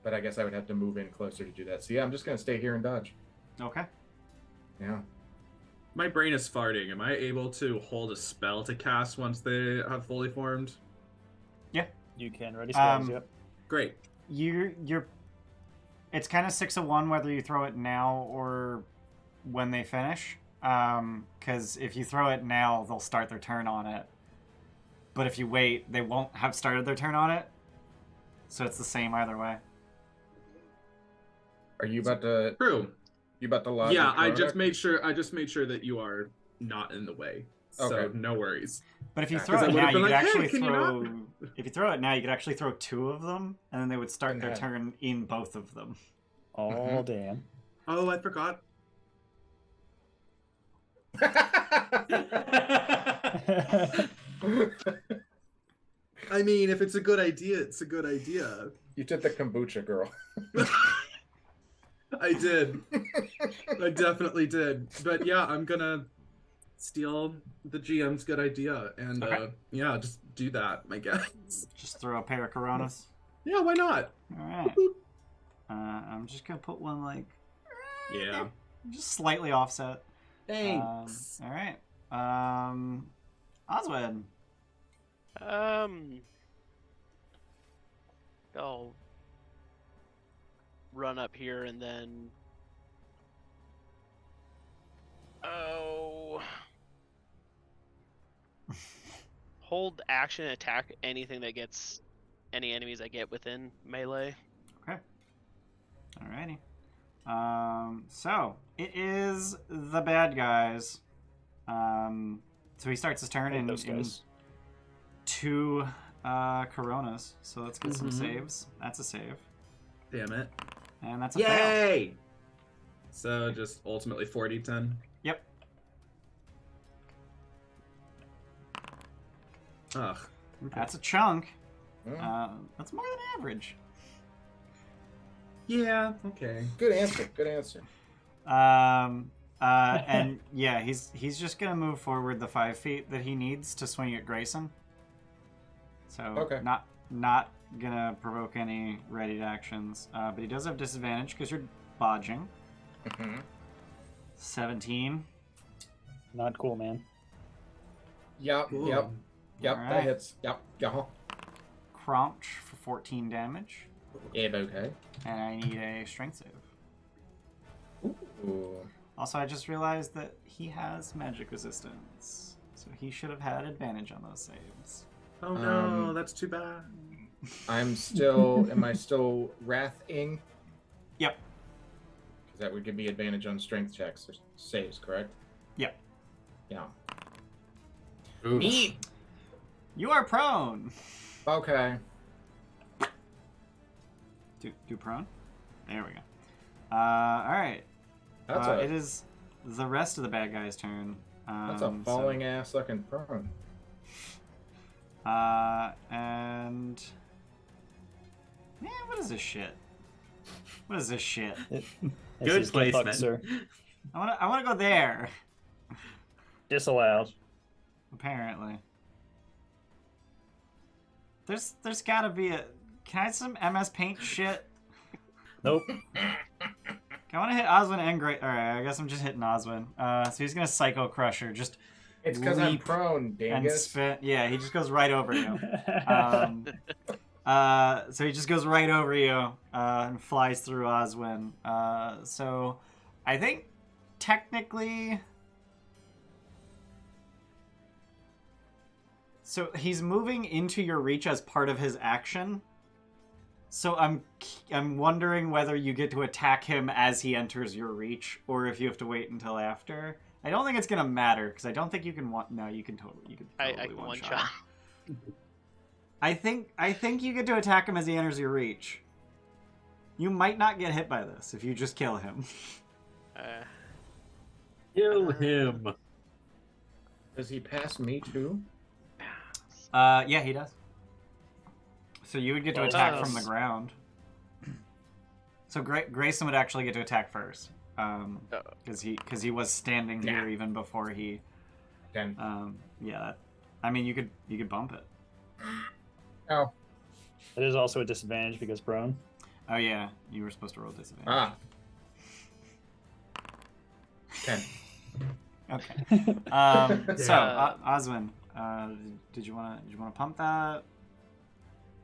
but I guess I would have to move in closer to do that. So yeah, I'm just gonna stay here and dodge. Okay. Yeah. My brain is farting. Am I able to hold a spell to cast once they have fully formed? Yeah. You can ready spells, yep. Great. You're. It's kind of 6 of 1 whether you throw it now or when they finish. Because if you throw it now, they'll start their turn on it. But if you wait, they won't have started their turn on it. So it's the same either way. Are you about to? True. You about to log? Yeah, I just made sure that you are not in the way. So Okay. no worries. But if you Because throw I it would've now, you been could like, "Hey, actually can you throw. not?" If you throw it now, you could actually throw 2 of them, and then they would start their Yeah. turn in both of them. Oh, damn. Oh, I forgot. I mean, if it's a good idea, it's a good idea. You took the kombucha, girl. I did. I definitely did. But yeah, I'm gonna steal the GM's good idea and Okay. yeah, just do that, I guess. Just throw a pair of Coronas. Yeah, why not? All right. I'm just gonna put one like Yeah. just slightly offset. Thanks. All right. Oswin. I'll run up here and then. Hold action and attack anything that gets any enemies I get within melee. Okay. Alrighty. So it is the bad guys. So he starts his turn in Those guys. 2 Coronas. So let's get some Mhm. saves. That's a save, Damn it. and that's a fail. Yay! So just ultimately 40-10. Yep. Ugh. That's a chunk. Hmm. That's more than average. Yeah, okay. Good answer. Good answer. And yeah, he's just gonna move forward the 5 feet that he needs to swing at Grayson. So Okay. not gonna provoke any readied actions, but he does have disadvantage because you're bodging. Mhm. 17. Not cool, man. Yep. Cool. Yep. Yep. Alright. That hits. Yep. Yeah. Cromch for 14 damage, Yeah. Okay. and I need a strength save. Ooh. Also, I just realized that he has magic resistance, so he should have had advantage on those saves. Oh no, Um, that's too bad. I'm still. Am I still wrathing? Yep. Because that would give me advantage on strength checks or saves, correct? Yep. Yeah. Oof. You are prone. Okay. Do prone. There we go. All right. That's It is the rest of the bad guy's turn. That's a falling ass looking prone. And man, what is this shit? What is this shit? Good This is get fucked, placement. sir. I wanna go there. Disallowed. Apparently. There's gotta be a. Can I have some MS Paint shit? Nope. I want to hit Oswin and Alright, I guess I'm just hitting Oswin. So he's gonna Psycho Crusher. Just It's because I'm leap prone, and dingus. spin. Yeah, he just goes right over you. So he just goes right over you and flies through Oswin. So I think technically. So he's moving into your reach as part of his action. So I'm wondering whether you get to attack him as he enters your reach, or if you have to wait until after. I don't think it's gonna matter because I don't think you can No, you can totally. I can one shot. I think you get to attack him as he enters your reach. You might not get hit by this if you just kill him. Kill him. Does he pass me too? Yeah, he does. So you would get to Well, attack does. from the ground. So Grayson would actually get to attack first, because he was standing here even before he. 10. Yeah, I mean you could bump it. Oh. It is also a disadvantage because prone. Oh yeah, you were supposed to roll disadvantage. Ah. 10. Okay. So Yeah. Oswin, did you wanna pump that?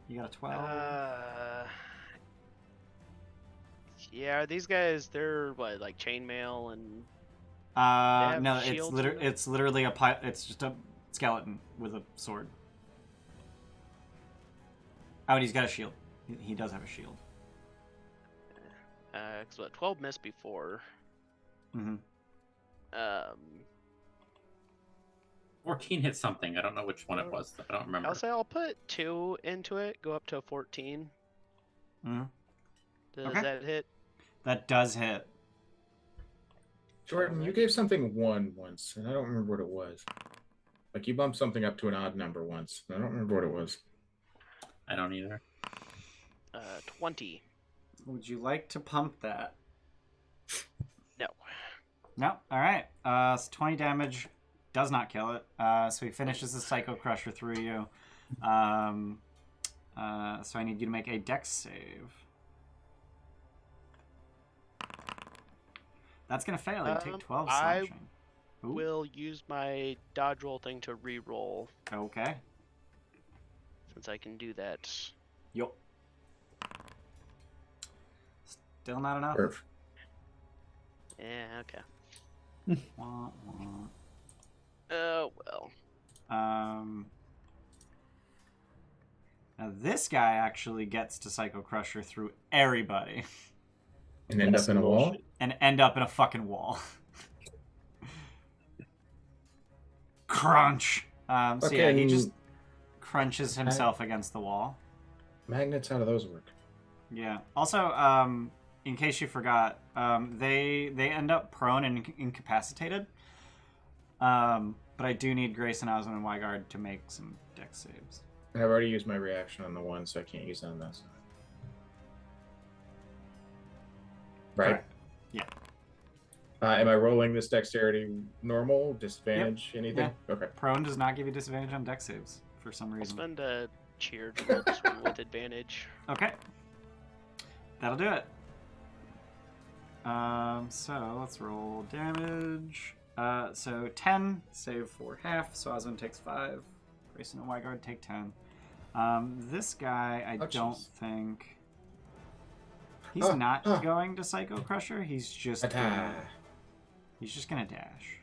You got a 12. Yeah, are these guys, they're what, like chainmail and have No, shields in them? it's literally it's just a skeleton with a sword. Oh, and he's got a shield. He does have a shield. 'cause what, 12 missed before. Mm-hmm. 14 hit something. I don't know which one it was. I don't remember. I'll say I'll put 2 into it, go up to 14. Mm-hmm. Does Okay. that hit? That does hit. Jordan, you gave something 1 once, and I don't remember what it was. Like, you bumped something up to an odd number once. I don't remember what it was. I don't either. 20. Would you like to pump that? No. No. All right. So 20 damage does not kill it. So he finishes the Psycho Crusher through you. So I need you to make a Dex save. That's gonna fail. You take 12 I slashing. Ooh. Will use my dodge roll thing to re-roll, Okay. since I can do that. Yup. Still not enough. Perf. Yeah, okay. Wah, wah. Oh, well. Now this guy actually gets to Psycho Crusher through everybody And end up in a wall? Bullshit. and end up in a fucking wall. Crunch. So yeah, he Fucking- just crunches himself against the wall. Magnets, how do those work? Yeah. Also, in case you forgot, they end up prone and incapacitated. But I do need Grayson, Oswin, and Weigard to make some dex saves. I've already used my reaction on the one, so I can't use it on this. Right? Correct. Yeah. Am I rolling this dexterity normal? Disadvantage? Anything? Okay. Prone does not give you disadvantage on dex saves for some I'll reason. spend a cheer to roll this one with advantage. Okay. That'll do it. So let's roll damage. So 10, save for half, so Oswin takes 5. Grayson and Weigard take 10. This guy, I Oh, don't jeez. think... He's not going to Psycho Crusher, he's just gonna dash.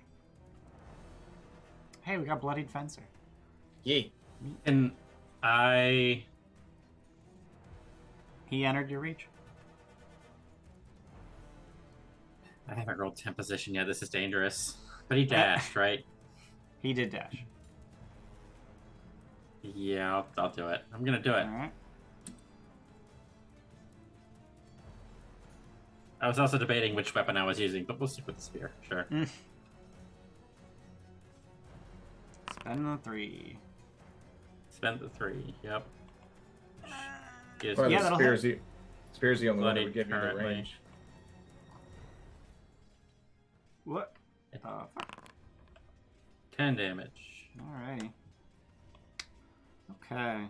Hey, we got Bloodied Fencer. Yay. And I He entered your reach. haven't rolled 10 position yet. This is dangerous. But he dashed, right? He did dash. Yeah, I'll do it. I'm gonna do it. Alright. I was also debating which weapon I was using, but we'll stick with the spear. Sure. Spend the 3. Spend the 3. Yep. Gives Well, me Yeah, that'll spear's the only one that bloodied would give you the currently. range. What? Fuck. 10 damage. Alrighty. Okay.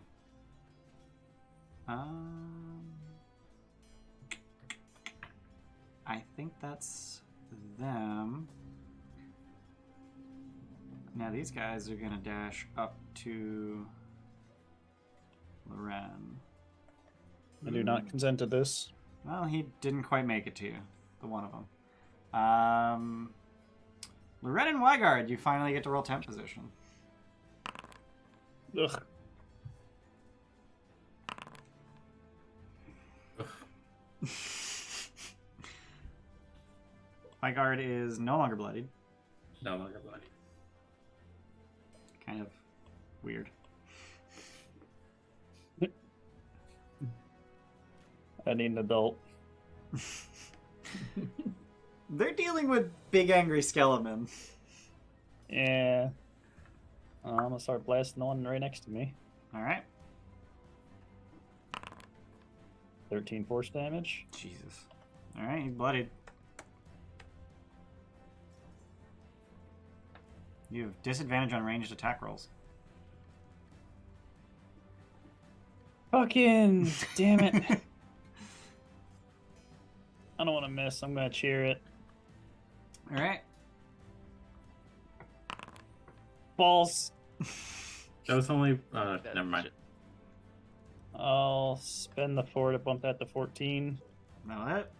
I think that's them. Now these guys are gonna dash up to Loren. I do not consent to this. Well, he didn't quite make it to you, the one of them. Loren and Weigard, you finally get to roll temp position. Ugh. Weigard is no longer bloodied. No longer bloody. Kind of weird. I need an adult. They're dealing with big angry skeleton. Yeah. I'm gonna start blasting the one right next to me. Alright. 13 force damage. Jesus. Alright, he's bloodied. You have disadvantage on ranged attack rolls. Fucking damn it. I don't want to miss. I'm gonna cheer it. Alright. Balls. That was only. Never mind. I'll spend the 4 to bump that to 14. That'll hit.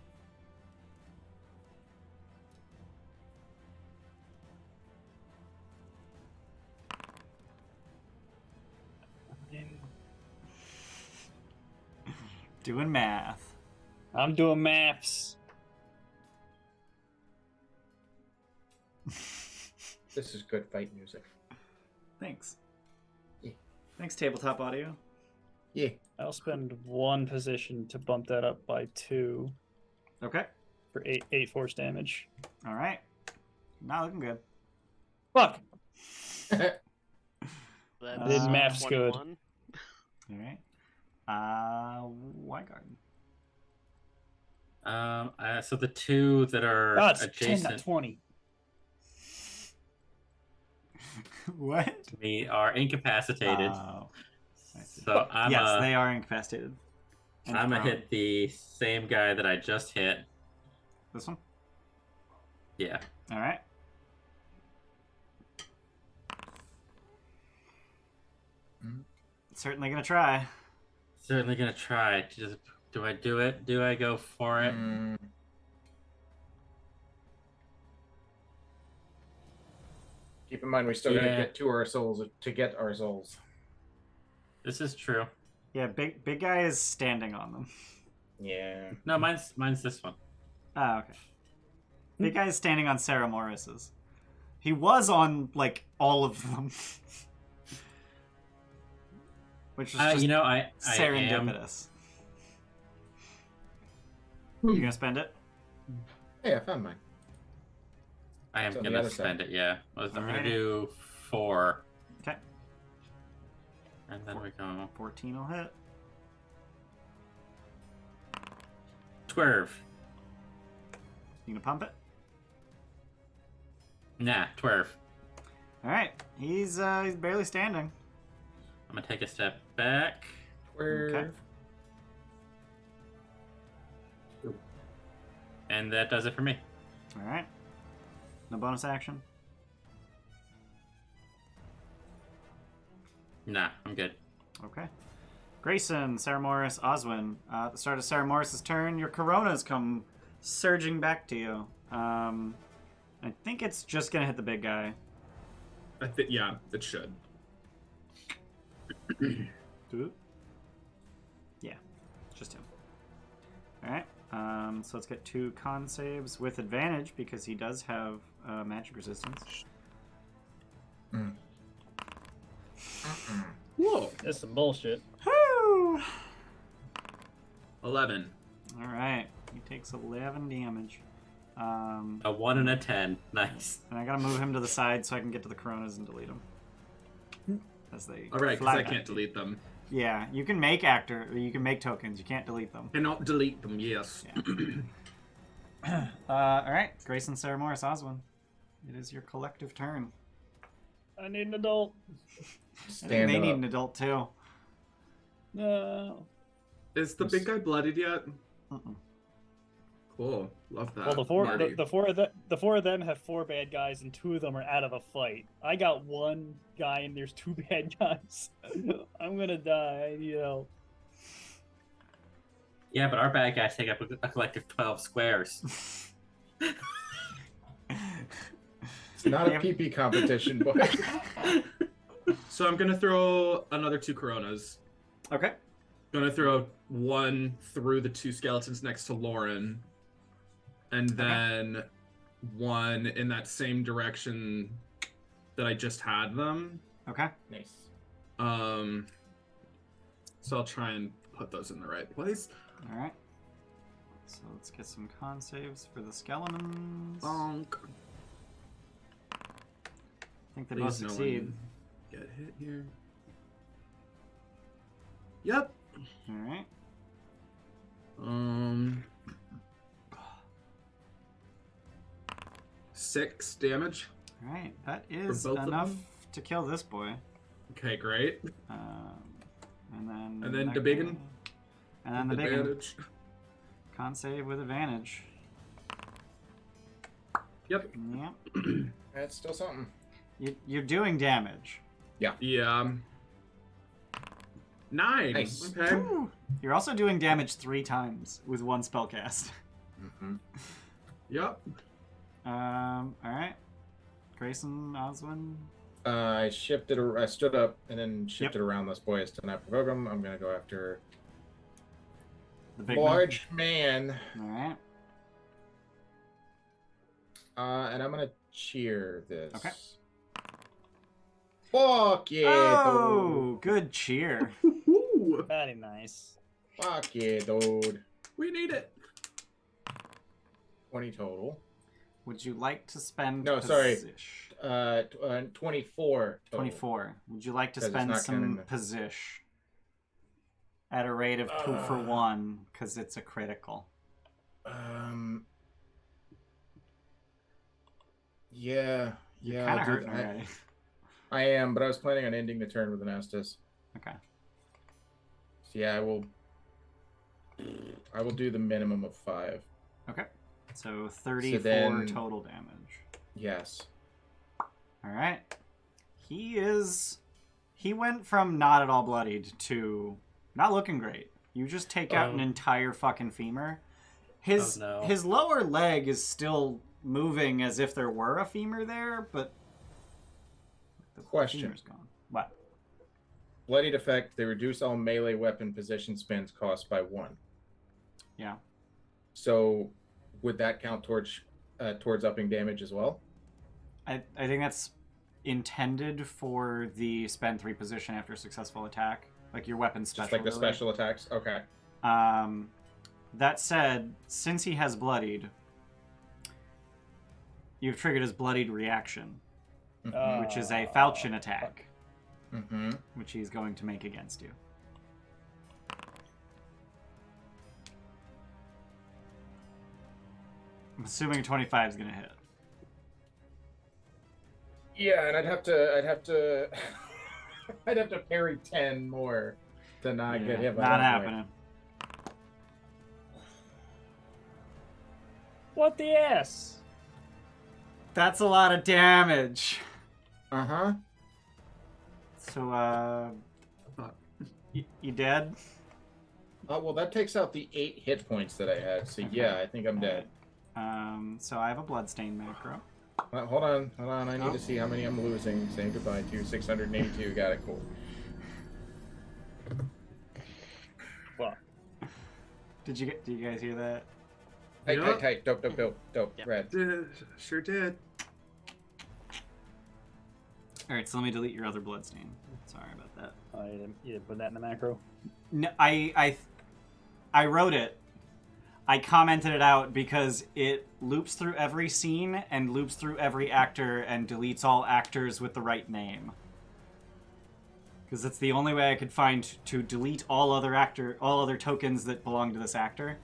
Doing math. I'm doing maths. This is good fight music. Thanks. Yeah. Thanks, Tabletop Audio. Yeah. I'll spend 1 position to bump that up by 2 Okay. for 8 force damage. Alright. Not looking good. Fuck! That's Did maths good. 21. Alright. Weigard. So the 2 that are Oh, it's 10, adjacent not 20. What? to me are incapacitated. Oh. I see. So I'm yes, they are incapacitated. And gonna prone. hit the same guy that I just hit. This one? Yeah. Alright. Certainly gonna try. Certainly gonna try. Just do I do it? Do I go for it? Keep in mind, we still gotta Yeah. get to our souls to get our souls. This is true. Yeah, big guy is standing on them. Yeah. No, mine's this one. Ah, okay. Big guy is standing on Ceramorris's. He was on, like, all of them. Which is just I am. serendipitous. You gonna spend it? Hey, I found mine. I am It's on the gonna other side. spend it. Yeah. I'm gonna Alright. do 4, Okay. and then we go 14 will hit. 12. You gonna pump it? Nah, 12. Alright. He's barely standing. I'm gonna take a step back. Okay. And that does it for me. Alright. No bonus action? Nah, I'm good. Okay. Grayson, Ceramorris, Oswin. At the start of Ceramorris' turn, your coronas come surging back to you. I think it's just gonna hit the big guy. Yeah, it should. Yeah, just him. Alright, so let's get 2 con saves with advantage because he does have magic resistance. Whoa. That's some bullshit. Woo! 11. Alright. He takes 11 damage. A 1 and a 10. Nice. And I gotta move him to the side so I can get to the Coronas and delete them. As they All right, because fly I back. can't delete them. Yeah, you can make tokens. You can't delete them. Cannot delete them. Yes. Yeah. All right, Grayson, Ceramorris, Oswin. It is your collective turn. I need an adult. I think they need an adult too. No. Is the big guy bloodied yet? Mm-mm. Cool. Love that. Well, Marty. the four of them have 4 bad guys, and 2 of them are out of a fight. I got 1 guy, and there's 2 bad guys. I'm gonna die. I need help. Yeah, but our bad guys take up a collective 12 squares. It's not a PP competition, boy. So I'm gonna throw another 2 Coronas. Okay. Gonna throw 1 through the 2 skeletons next to Loren, and then 1 in that same direction that I just had them. Okay. Nice. So I'll try and put those in the right place. All right. So let's get some con saves for the skeletons. Bonk. I think they Please both no succeed. one get hit here. Yep. All right. 6 damage. All right. That is both of enough them? to kill this boy. Okay, great. And then And then that the big one? guy. And then the big one. Advantage. Con save with advantage. Yep. Yep. That's still something. You're doing damage. Yeah. 9. Nice. Okay. Woo. You're also doing damage 3 times with 1 spell cast. Mm-hmm. Yep. All right. Grayson, Oswin. I shifted. I stood up and then shifted around those boys to not provoke them. I'm gonna go after The big large man. All right. And I'm gonna cheer this. Okay. Fuck yeah! Oh, good cheer. Woo! Very nice. Dude. Fuck yeah, dude. We need it. 20 total. Would you like to spend? No, sorry. position? 24. Total. 24. Would you like to 'Cause it's spend not counting some the- position at a rate of 2 for 1 because it's a critical? Yeah. You're Yeah. kind I'll of do hurting that. already. I am, but I was planning on ending the turn with an Estus. Okay. So yeah, I will do the minimum of 5. Okay. So 34 then- total damage. Yes. All right. He went from not at all bloodied to not looking great. You just take out an entire fucking femur. His lower leg is still moving as if there were a femur there, but the Question. femur's gone. What? Bloodied effect, they reduce all melee weapon position spends cost by 1. Yeah. So would that count towards upping damage as well? I think that's intended for the spend 3 position after successful attack, like your weapon special. Just like the ability. special attacks? Okay. That said, since he has bloodied, you've triggered his bloodied reaction, which is a falchion attack, which he's going to make against you. I'm assuming 25 is going to hit. Yeah, and I'd have to I'd have to parry 10 more to not get hit by Not that happening. What the ass? That's a lot of damage. point. Uh-huh. So, you dead? Well, that takes out the 8 hit points that I had. So yeah, I think I'm dead. So I have a bloodstain macro. Hold on. I need to see how many I'm losing. Saying goodbye to 682. Got it. Cool. Fuck. Did you guys hear that? Tight. Dope. Yep. Red. Sure did. All right, so let me delete your other bloodstain. Sorry about that. You didn't put that in the macro? No, I wrote it. I commented it out because it loops through every scene and loops through every actor and deletes all actors with the right name. Because it's the only way I could find to delete all other tokens that belong to this actor.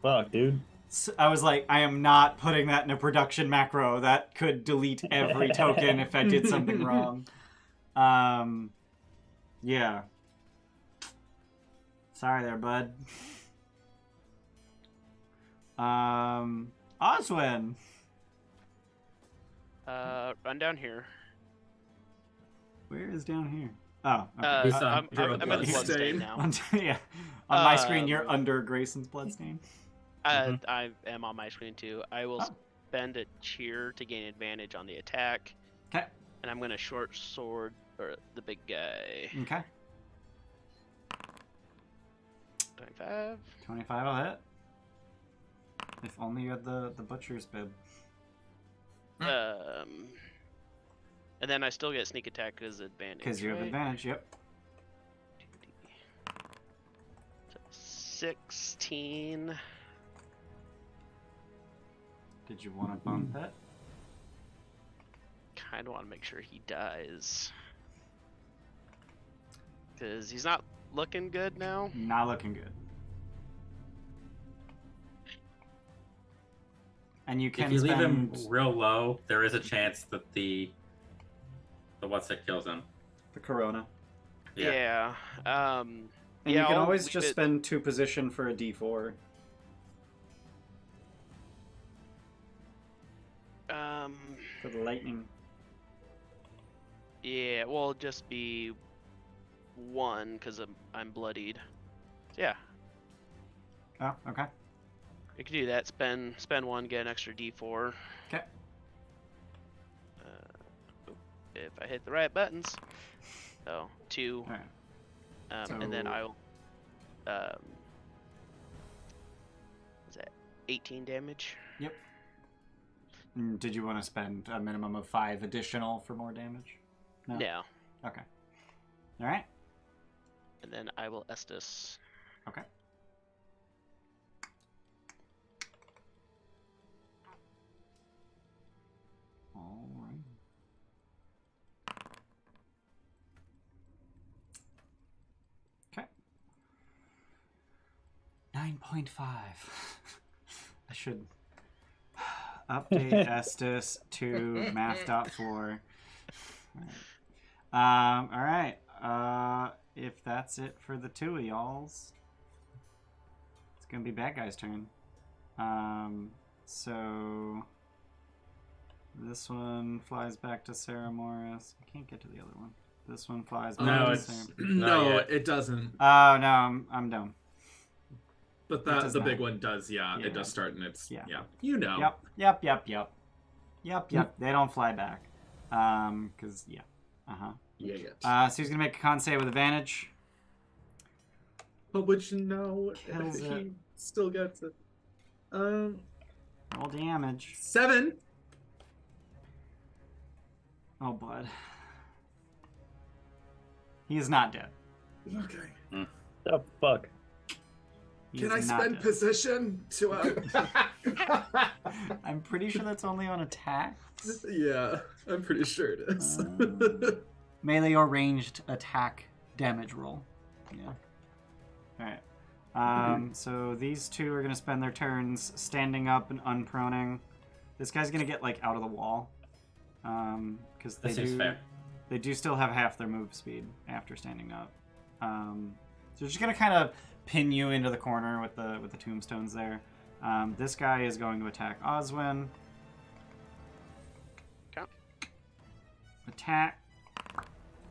Fuck, dude. So I was like, I am not putting that in a production macro. That could delete every token if I did something wrong. Yeah. Sorry there, bud. Oswin. Run down here. Where is down here? Oh, okay. I'm you're a at the bloodstain. bloodstain now. Yeah. On my screen, you're under Grayson's bloodstain. I am on my screen too. I will spend a cheer to gain advantage on the attack. Okay. And I'm gonna short sword the big guy. Okay. 25. 25 will hit. If only you had the butcher's bib. And then I still get sneak attack as advantage. Because you have right? advantage, yep. 16. Did you want to bump it? Kind of want to make sure he dies. Because he's not looking good now. Not looking good. And you can If you leave him spend real low, there is a chance that the what's that kills him. the Corona. Yeah. And Yeah, you can I'll always leave just it- spend 2 position for a D4. For the lightning. Yeah, well, it'll just be 1 because I'm bloodied. So, yeah, Oh, okay. we could do that. Spend 1, get an extra D4. Okay. If I hit the right buttons. So 2. Alright. And then So- I'll. Is that 18 damage? Yep. Did you want to spend a minimum of 5 additional for more damage? No. No. Okay. Alright. And then I will Estus. Okay. Alright. Okay. 9.5. I should update Estus to math.4. Alright. If that's it for the 2 of y'alls, it's gonna be bad guy's turn. So this one flies back to Ceramorris. I can't get to the other one. This one flies back No, to it's- No, yet. it doesn't. Oh no, I'm dumb. But It does the not. big one does, yeah. Yeah. It does start, and it's Yeah. You know. Yep. They don't fly back. Cause yeah. Yeah. So he's gonna make a con save with advantage. But would you know Kills he it. still gets it? Roll damage. 7. Oh, bud. He is not dead. Okay. The fuck? He Can I is not spend dead. position to? I'm pretty sure that's only on attacks. Yeah, I'm pretty sure it is. Melee or ranged attack damage roll. Yeah. Alright. So these 2 are going to spend their turns standing up and unproning. This guy's going to get, like, out of the wall. Because That seems fair. they do still have half their move speed after standing up. So they're just going to kind of pin you into the corner with the tombstones there. This guy is going to attack Oswin. Okay. Attack.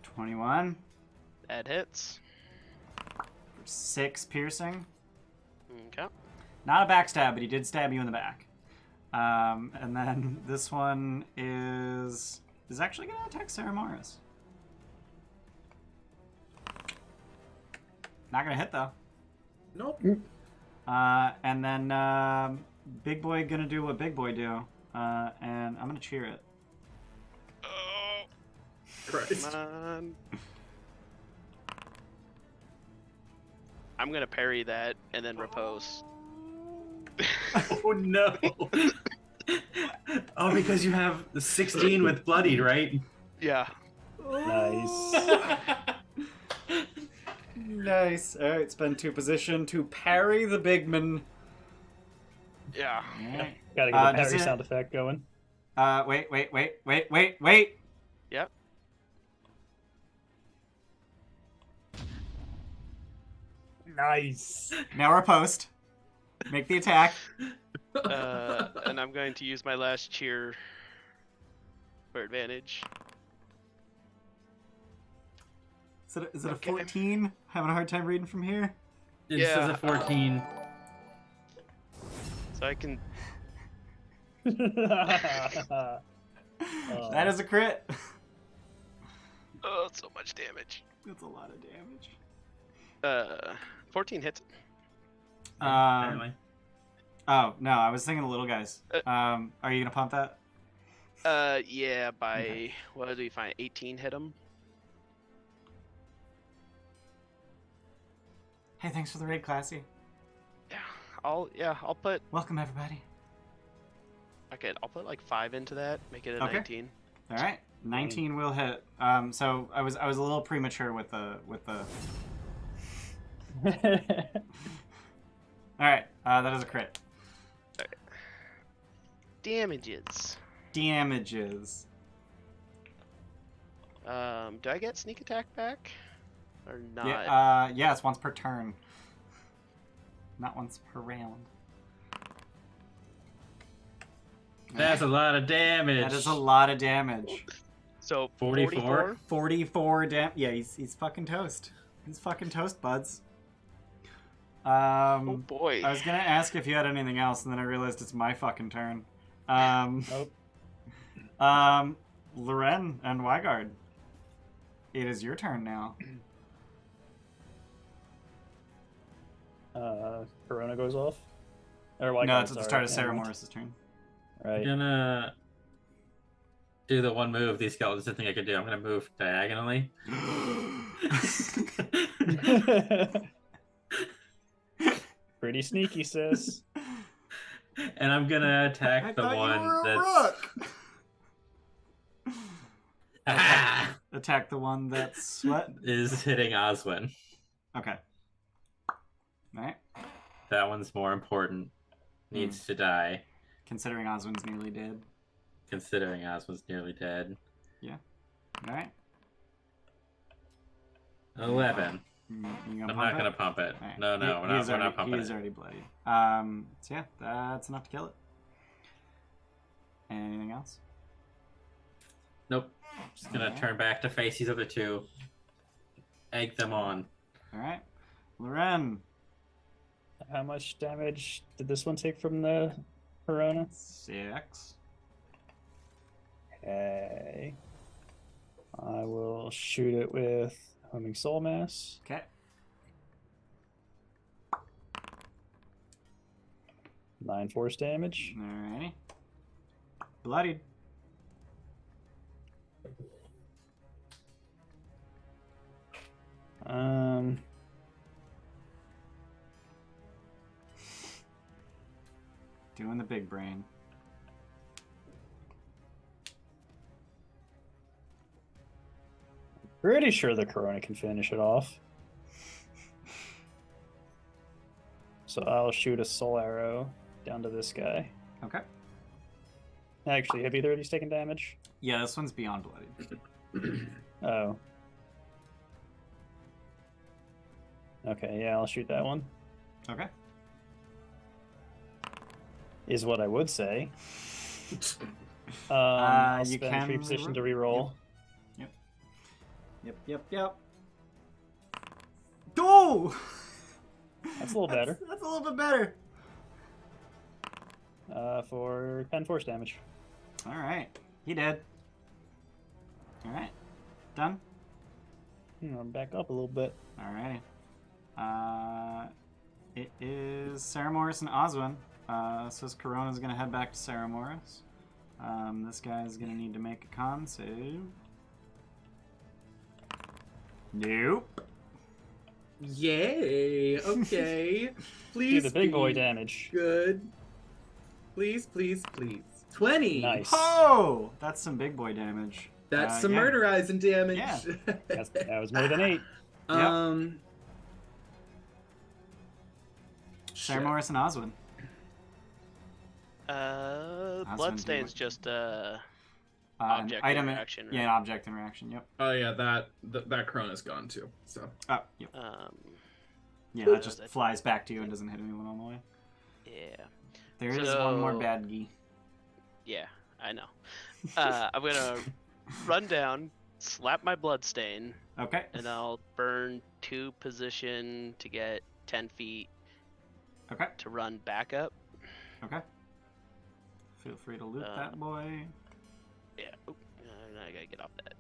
21. That hits. 6 piercing. Okay. Not a backstab, but he did stab you in the back. And then this one is actually going to attack Ceramorris. Not going to hit, though. Nope. And then Big Boy going to do what Big Boy do. And I'm going to cheer it. Oh, Christ. come on. I'm gonna parry that and then repose. Oh no! Oh, because you have 16 with bloodied, right? Yeah. Nice. Nice. All right, spend 2 position to parry the big man. Yeah. All right. Gotta get a does parry it- sound effect going. Wait. Yep. Nice. Now we're post. Make the attack. And I'm going to use my last cheer for advantage. Is it Okay. a 14? Having a hard time reading from here. It Yeah, says a 14. So I can. That is a crit. Oh, so much damage. That's a lot of damage. 14 hits. Apparently. Oh no, I was thinking the little guys. Are you gonna pump that? Yeah, by what did we find? 18 hit him. Hey, thanks for the raid, Classy. I'll put. Welcome everybody. Okay, I'll put like 5 into that. Make it a Okay. 19. All right, 19 will hit. So I was a little premature with the. All right, that is a crit. Damages. Damages. Do I get sneak attack back? Or not? Yeah. Yeah, it's once per turn. Not once per round. That's a lot of damage. That is a lot of damage. So 44? 44 Yeah, he's fucking toast. He's fucking toast, buds. Oh boy. I was gonna ask if you had anything else, and then I realized it's my fucking turn. Nope. Loren and Weigard. It is your turn now. Corona goes off. Or Weigard, No, it's at the sorry. start of Ceramorris' turn. Right. I'm gonna do the one move these skeletons didn't think I could do. I'm gonna move diagonally. Pretty sneaky, sis. And I'm gonna attack the one that's Attack the one that's what? is hitting Oswin. Okay. Alright. That one's more important. Needs to die, Considering Oswin's nearly dead. considering Oswin's nearly dead. Alright. 11. You I'm gonna not pump gonna it? pump it. Alright. No, we're not pumping He's it. already bloody. So yeah, that's enough to kill it. Anything else? Nope. Just gonna Alright. turn back to face these other two. Egg them on. Alright. Loren. How much damage did this one take from the Corona? 6. Okay. I will shoot it with Homing Soul Mass. Okay. 9 force damage. Alrighty. Bloodied. Doing the big brain. Pretty sure the Corona can finish it off. So I'll shoot a soul arrow down to this guy. Okay. Actually, have either of these taken damage? Yeah, this one's beyond bloodied. Oh. Okay, yeah, I'll shoot that one. Okay. Is what I would say. I'll you spend can 3 position to reroll. reroll. Yep. Oh! That's a little better. That's a little bit better. For 10 force damage. Alright. He did. Alright. Done? I'm back up a little bit. Alrighty. It is Ceramorris and Oswin. So Corona's gonna head back to Ceramorris. This guy's gonna need to make a con save. Nope. Yay! Okay. Do Please. the big boy be damage. Good. Please, please, please. 20. Nice. Oh, that's some big boy damage. That's some yeah. murderizing damage. Yeah. That was more than 8. Shit. Ceramorris and Oswin. Bloodstain's just An object item interaction. Right? Yeah, an object interaction. Yep. Oh yeah, that Chrona's gone too. So. Oh, yep. Yeah, that just flies back to you and doesn't hit anyone on the way. Yeah. There is one more bad gee. Yeah, I know. I'm gonna run down, slap my bloodstain, Okay. and I'll burn 2 position to get 10 feet Okay. to run back up. Okay. Feel free to loot that boy. Yeah. Oop, I gotta get off that.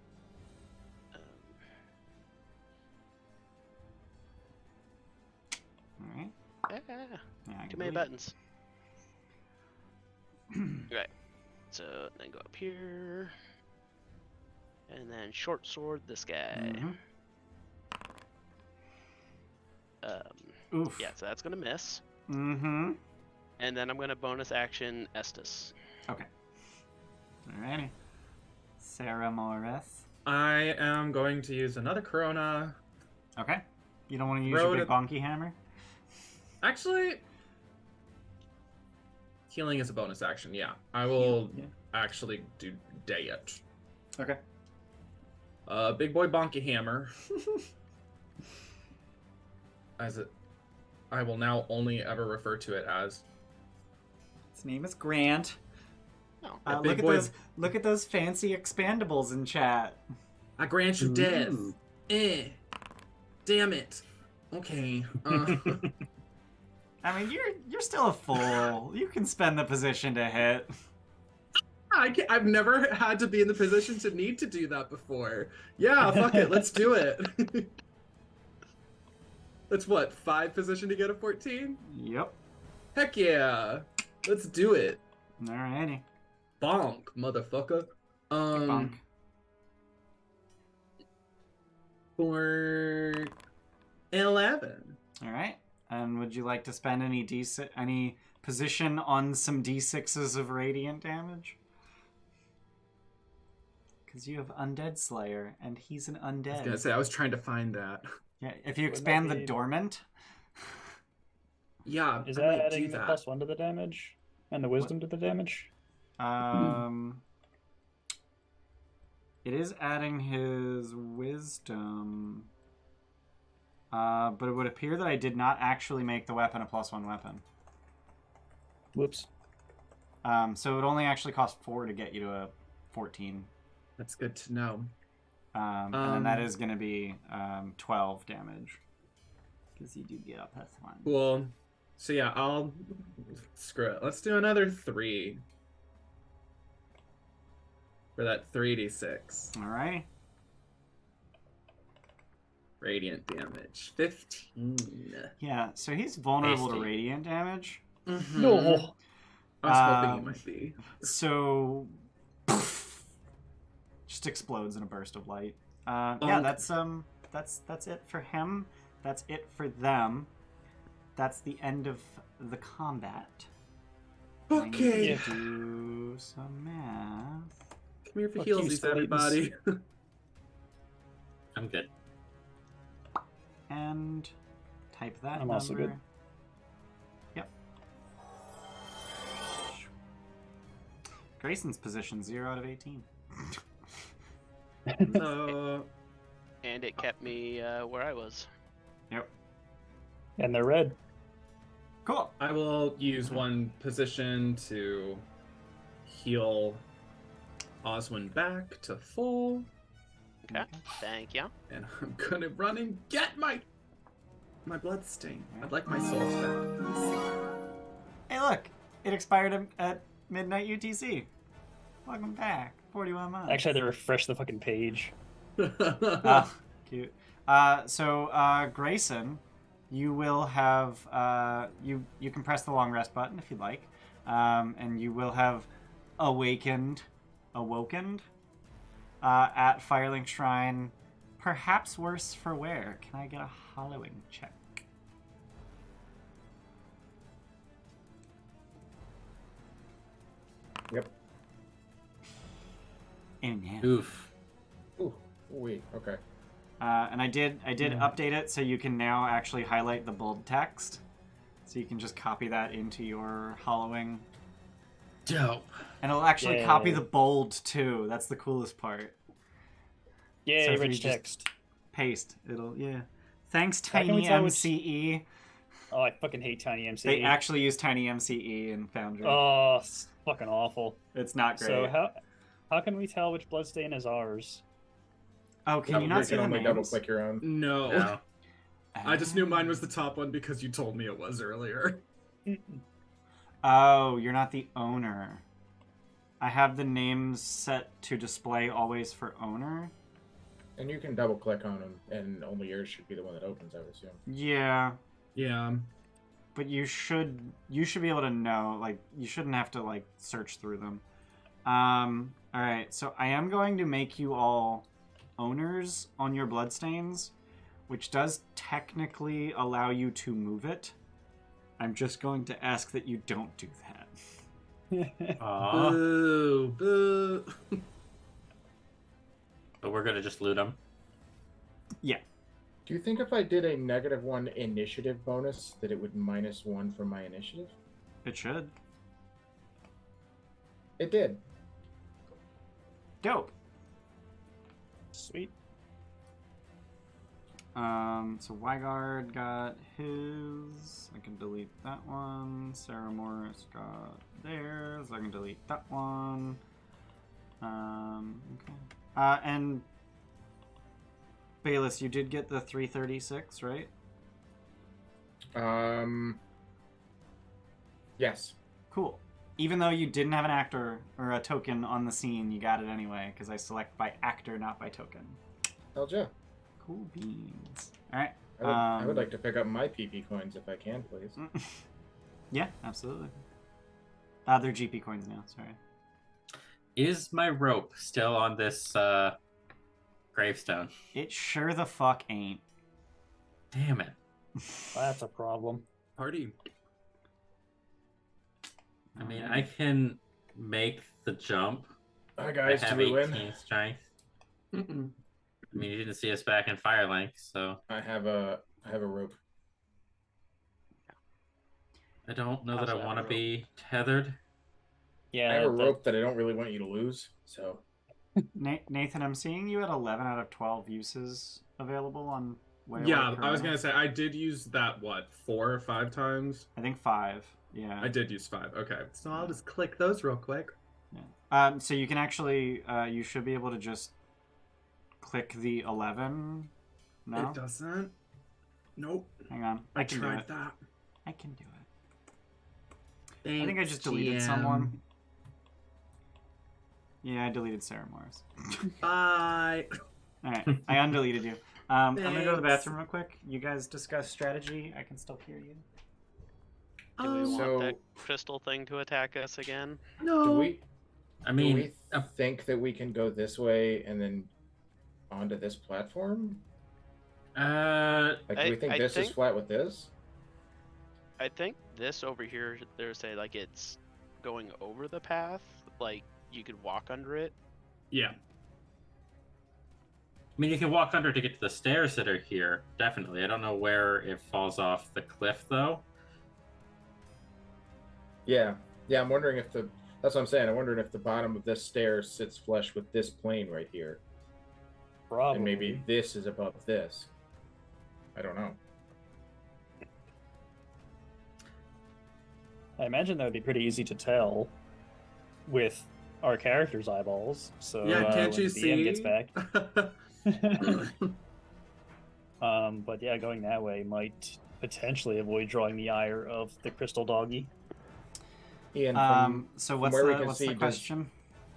All right. Yeah, I Too can many delete it. buttons. Right. So then go up here, and then short sword this guy. Oof. Yeah, so that's gonna miss. Mm-hmm. And then I'm gonna bonus action Estus. Okay. Alrighty. Ceramorris. I am going to use another Corona. Okay. You don't want to use your big bonky hammer? Actually, healing is a bonus action. Yeah, I will actually do it. Okay. Big boy bonky hammer. I will now only ever refer to it as. His name is Grant. Oh. Look at those fancy expandables in chat. I grant you death. Damn it. Okay. I mean, you're still a fool. You can spend the position to hit. I've never had to be in the position to need to do that before. Yeah, fuck it. Let's do it. That's what, 5 position to get a 14? Yep. Heck yeah. Let's do it. Alrighty. Bonk, motherfucker. Bonk. For 11. Alright. And would you like to spend any position on some d6s of radiant damage? Because you have Undead Slayer, and he's an undead. I was gonna say, I was trying to find that. Yeah, if you expand the dormant. Yeah, is that adding the +1 to the damage and the wisdom to the damage? It is adding his wisdom. But it would appear that I did not actually make the weapon a +1 weapon. Whoops. So it would only actually cost 4 to get you to a 14. That's good to know. And then that is going to be 12 damage. Because you do get a +1. Cool. So yeah, I'll... Screw it. Let's do another 3. For that 3d6. Alright. Radiant damage. 15. Yeah, so he's vulnerable to radiant damage. Mm-hmm. No. I was hoping he might be. So... just explodes in a burst of light. Yeah, that's it for him. That's it for them. That's the end of the combat. Okay. I need to do some math. Come here for healsies, everybody. I'm good. And type that I'm number. also good. Yep. Grayson's position 0 out of 18. And it kept me where I was. Yep. And they're red. Cool. I will use one position to heal Oswin back to full. Okay. Thank you. And I'm gonna run and get my bloodstain. I'd like my souls back. Hey, look! It expired at midnight UTC. Welcome back. 41 months. Actually, I had to refresh the fucking page. Cute. So Grayson, you will have you can press the long rest button if you'd like, and you will have awoken at Firelink Shrine. Perhaps worse for wear. Can I get a hollowing check? Yep. And yeah. Oof. Ooh, wait. Okay. And I did update it so you can now actually highlight the bold text. So you can just copy that into your hollowing. Dope. And it'll actually copy Yay. the bold too. That's the coolest part. Yay, So if you rich just text. Paste. It'll, yeah. Thanks, How can we Tiny tell which- MCE. Oh, I fucking hate Tiny MCE. They actually use Tiny MCE in Foundry. Oh, it's fucking awful. It's not great. So how can we tell which bloodstain is ours? Oh, can you not You see can the only names? double click your own. No. No. I just knew mine was the top one because you told me it was earlier. Oh, you're not the owner. I have the names set to display always for owner. And you can double click on them, and only yours should be the one that opens, I would assume. Yeah, Yeah. but you should be able to know. Like, you shouldn't have to like search through them. All right, so I am going to make you all owners on your bloodstains, which does technically allow you to move it. I'm just going to ask that you don't do that. Aw. Boo. Boo. But we're gonna just loot them. Yeah. Do you think if I did a -1 initiative bonus, that it would -1 from my initiative? It should. It did. Dope. Sweet. So Weigard got his. I can delete that one. Ceramorris got theirs. I can delete that one. Okay. And Bayless, you did get the 336, right? Yes. Cool. Even though you didn't have an actor or a token on the scene, you got it anyway, because I select by actor, not by token. Hell yeah. Cool beans. Alright. I would like to pick up my PP coins if I can, please. Yeah, absolutely. They're GP coins now, sorry. Is my rope still on this gravestone? It sure the fuck ain't. Damn it. That's a problem. Party. I mean, I can make the jump. Hi I guys, have do we 18 win? strength. I mean, you didn't see us back in fire length, so I have a rope. I don't know that Also I have want a to rope. be tethered. Yeah, I have a rope that I don't really want you to lose, so... Nathan, I'm seeing you at 11 out of 12 uses available on Wayward Yeah, I was Corona. gonna say I did use that 4 or 5 times. I think 5. Yeah. I did use 5. Okay, so I'll just click those real quick. Yeah. So you can actually, you should be able to just click the 11. No? It doesn't. Nope. Hang on. I can do tried it. that. I can do it. I think I just deleted GM. someone. Yeah, I deleted Ceramorris. Bye. Alright, I undeleted you. I'm gonna go to the Thanks. bathroom real quick. You guys discuss strategy. I can still hear you. Do we want So- that crystal thing to attack us again? No. Do we, I do mean, we think that we can go this way and then onto this platform? Like, do we think I this is think- flat with this? I think this over here, there's say like it's going over the path, like you could walk under it. Yeah. I mean, you can walk under to get to the stairs that are here. Definitely. I don't know where it falls off the cliff, though. Yeah. Yeah, I'm wondering if the... That's what I'm saying. I'm wondering if the bottom of this stair sits flush with this plane right here. Probably. And maybe this is above this. I don't know. I imagine that would be pretty easy to tell with our characters' eyeballs. So Yeah, can't when you the DM gets see? back. But yeah, going that way might potentially avoid drawing the ire of the crystal doggy. Ian, from, So from what's where we the can what's see, the question?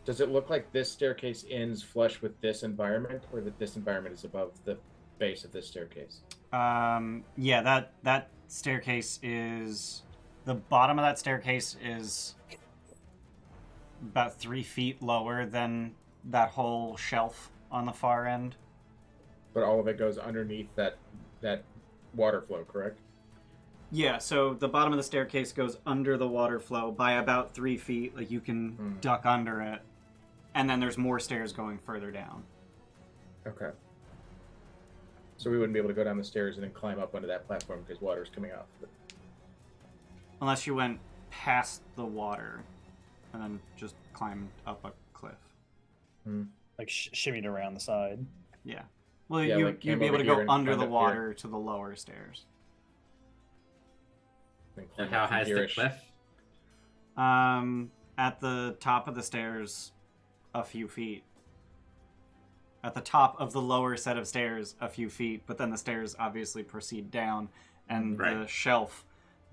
does it look like this staircase ends flush with this environment, or that this environment is above the base of this staircase? Yeah, that staircase is the bottom of that staircase is about 3 feet lower than that whole shelf on the far end. But all of it goes underneath that water flow, correct? Yeah, so the bottom of the staircase goes under the water flow by about 3 feet. Like, you can duck under it. And then there's more stairs going further down. Okay. So we wouldn't be able to go down the stairs and then climb up onto that platform because water's coming off. Unless you went past the water and then just climbed up a cliff. Like shimmied around the side. Yeah. Well, Yeah, like you'd came be able over to here go and under climbed the up water to the lower stairs. And how high is the cliff? At the top of the stairs, a few feet. At the top of the lower set of stairs, a few feet, but then the stairs obviously proceed down, and the shelf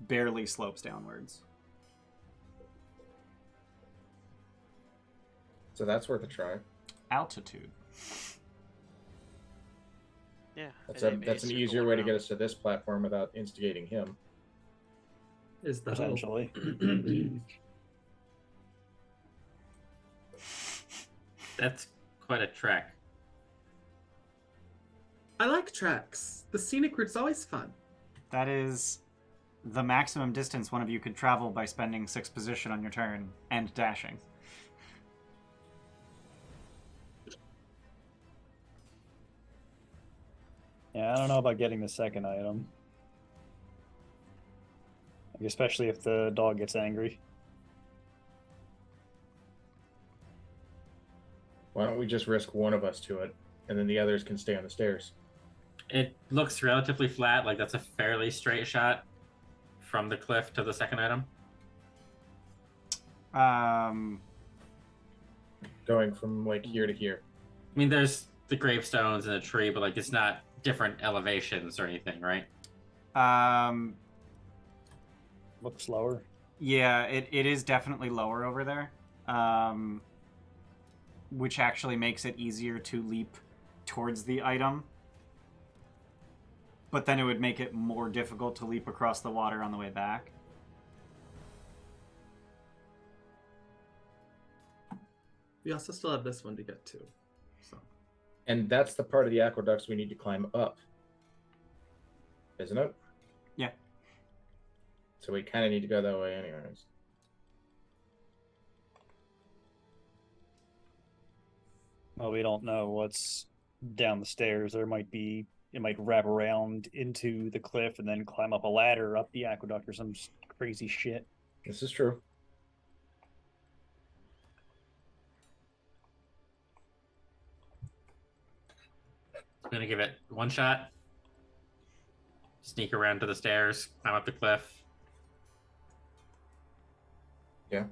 barely slopes downwards. So that's worth a try. Altitude. Yeah. That's and it may an circle easier way to around. get us to this platform without instigating him. Is the hope. Potentially. That's quite a trek. I like treks. The scenic route's always fun. That is the maximum distance one of you could travel by spending 6 position on your turn and dashing. Yeah, I don't know about getting the second item. Like, especially if the dog gets angry. Why don't we just risk one of us to it, and then the others can stay on the stairs? It looks relatively flat, like that's a fairly straight shot from the cliff to the second item. Going from like here to here. I mean, there's the gravestones and the tree, but like it's not different elevations or anything, right? Looks lower. Yeah, it is definitely lower over there. Which actually makes it easier to leap towards the item. But then it would make it more difficult to leap across the water on the way back. We also still have this one to get to. So And that's the part of the aqueducts we need to climb up. Isn't it? Yeah. So we kind of need to go that way anyways. Well, we don't know what's down the stairs. It might wrap around into the cliff and then climb up a ladder up the aqueduct or some crazy shit. This is true. I'm gonna give it one shot. Sneak around to the stairs, climb up the cliff. Yeah,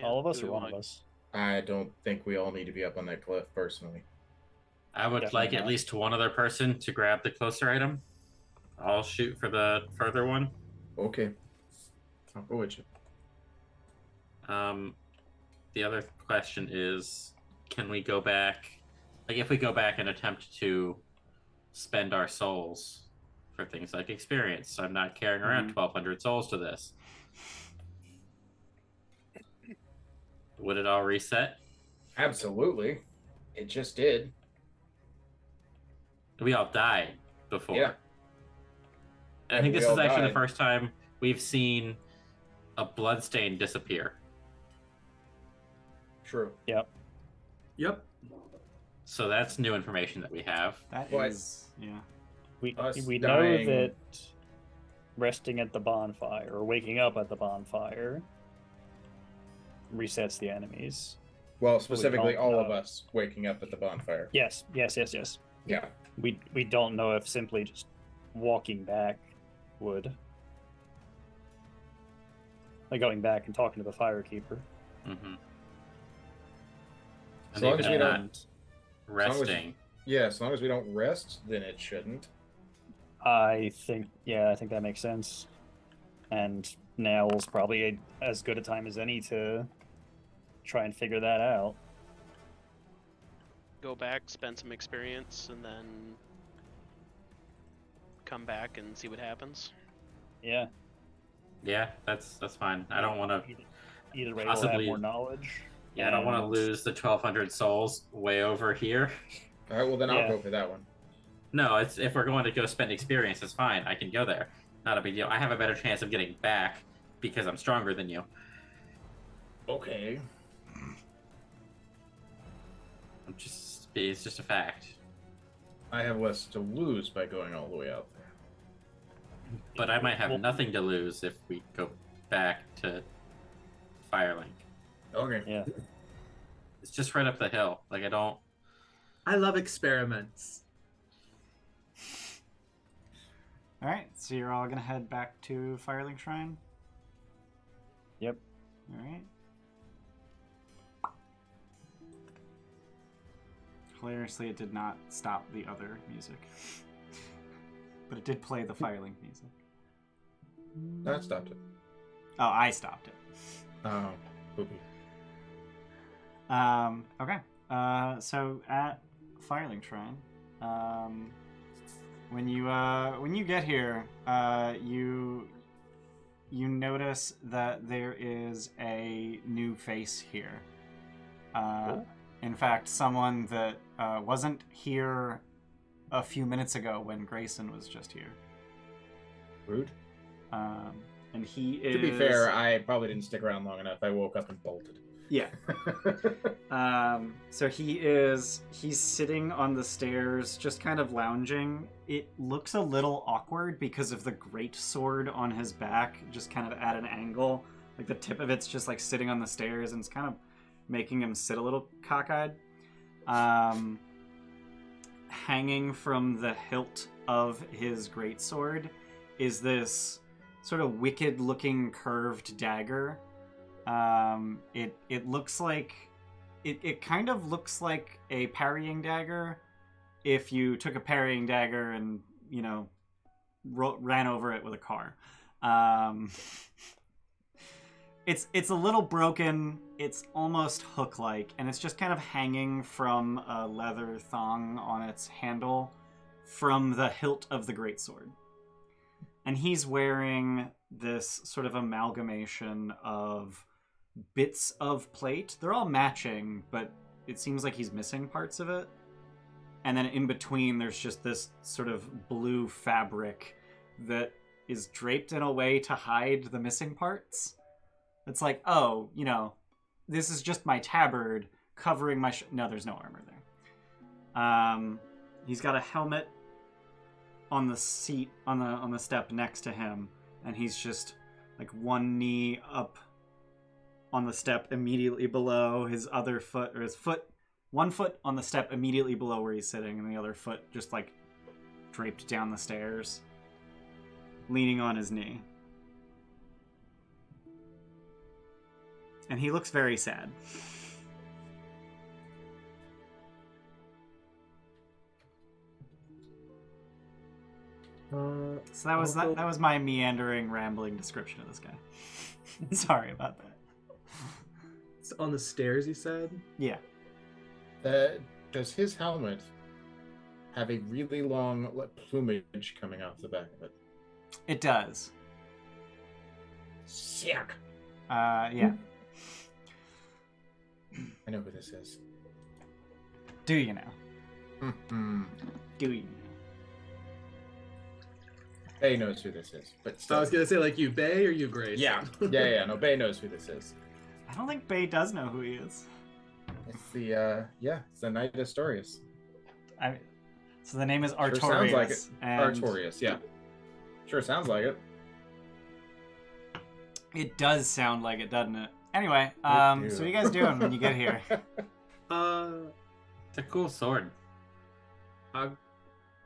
All of us do or we one wanna- of us? I don't think we all need to be up on that cliff personally. I would Definitely like at not. least one other person to grab the closer item. I'll shoot for the further one. Okay. I'll go with you. The other question is, can we go back? Like, if we go back and attempt to spend our souls for things like experience, I'm not carrying around 1,200 souls to this. Would it all reset? Absolutely. It just did. We all died before. Yeah. I think We this is all actually died. the first time we've seen a bloodstain disappear. True. Yep. So that's new information that we have. That What? is, yeah. We Us know dying- that resting at the bonfire or waking up at the bonfire resets the enemies. Well, specifically don't all of know. us waking up at the bonfire. Yes. Yeah. We don't know if simply just walking back would. Like going back and talking to the firekeeper. Mm-hmm. As long as we don't- And resting. Yeah, as long as we don't rest, then it shouldn't. I think that makes sense. And now is probably as good a time as any to try and figure that out. Go back, spend some experience, and then come back and see what happens. Yeah. Yeah, that's fine. I don't want to. Either way, we'll have Possibly- more knowledge. Yeah, I don't want to and- lose the 1,200 souls way over here. All right, well then Yeah. I'll go for that one. No, it's if we're going to go spend experience, it's fine. I can go there. Not a big deal. I have a better chance of getting back because I'm stronger than you. Okay. It's just a fact. I have less to lose by going all the way out there. But I might have nothing to lose if we go back to Firelink. Okay. Yeah. It's just right up the hill. Like, I love experiments. All right, so you're all gonna head back to Firelink Shrine. Yep. All right. Hilariously, it did not stop the other music, but it did play the Firelink music. That stopped it. Oh, I stopped it. Oh, poopy. Okay. So at Firelink Shrine, when you get here, you notice that there is a new face here. In fact, someone that wasn't here a few minutes ago when Grayson was just here. Rude. And he is... To be fair, I probably didn't stick around long enough. I woke up and bolted. Yeah. So he's sitting on the stairs, just kind of lounging. It looks a little awkward because of the great sword on his back, just kind of at an angle. Like the tip of it's just like sitting on the stairs, and it's kind of making him sit a little cockeyed. Hanging from the hilt of his greatsword is this sort of wicked-looking curved dagger. It looks like it kind of looks like a parrying dagger if you took a parrying dagger and ran over it with a car. It's a little broken. It's almost hook-like, and it's just kind of hanging from a leather thong on its handle from the hilt of the greatsword. And he's wearing this sort of amalgamation of bits of plate. They're all matching, but it seems like he's missing parts of it. And then in between, there's just this sort of blue fabric that is draped in a way to hide the missing parts. It's like, oh, this is just my tabard covering my... No, there's no armor there. He's got a helmet on the seat, on the step next to him, and he's just like one knee up on the step immediately below his other foot, or his foot, one foot on the step immediately below where he's sitting, and the other foot just like draped down the stairs, leaning on his knee. And he looks very sad. So that was my meandering, rambling description of this guy. Sorry about that. It's on the stairs, you said? Yeah. Does his helmet have a really long plumage coming off the back of it? It does. Sick. Yeah. I know who this is. Do you know? Mm-hmm. Do you know? Bay knows who this is, but still. I was gonna say, like, you Bay or you Grayson? Yeah. No, Bay knows who this is. I don't think Bay does know who he is. It's it's the Knight Astorius. So the name is Artorius. Sure sounds like it. And Artorius, yeah. Sure sounds like it. it does sound like it, doesn't it? Anyway, so what are you guys doing when you get here? It's a cool sword.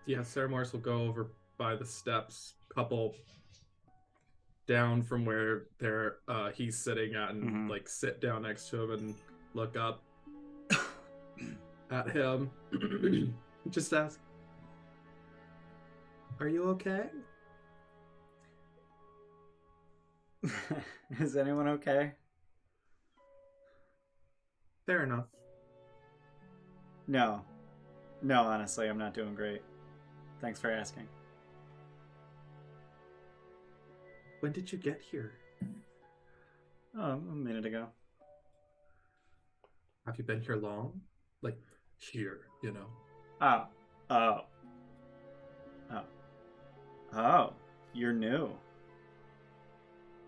Ceramorris will go over by the steps, couple down from where he's sitting at, and like sit down next to him and look up at him. Just ask, "Are you okay?" Is anyone okay? Fair enough. No, honestly, I'm not doing great. Thanks for asking. When did you get here? Oh, a minute ago. Have you been here long? Like, here, Oh. You're new.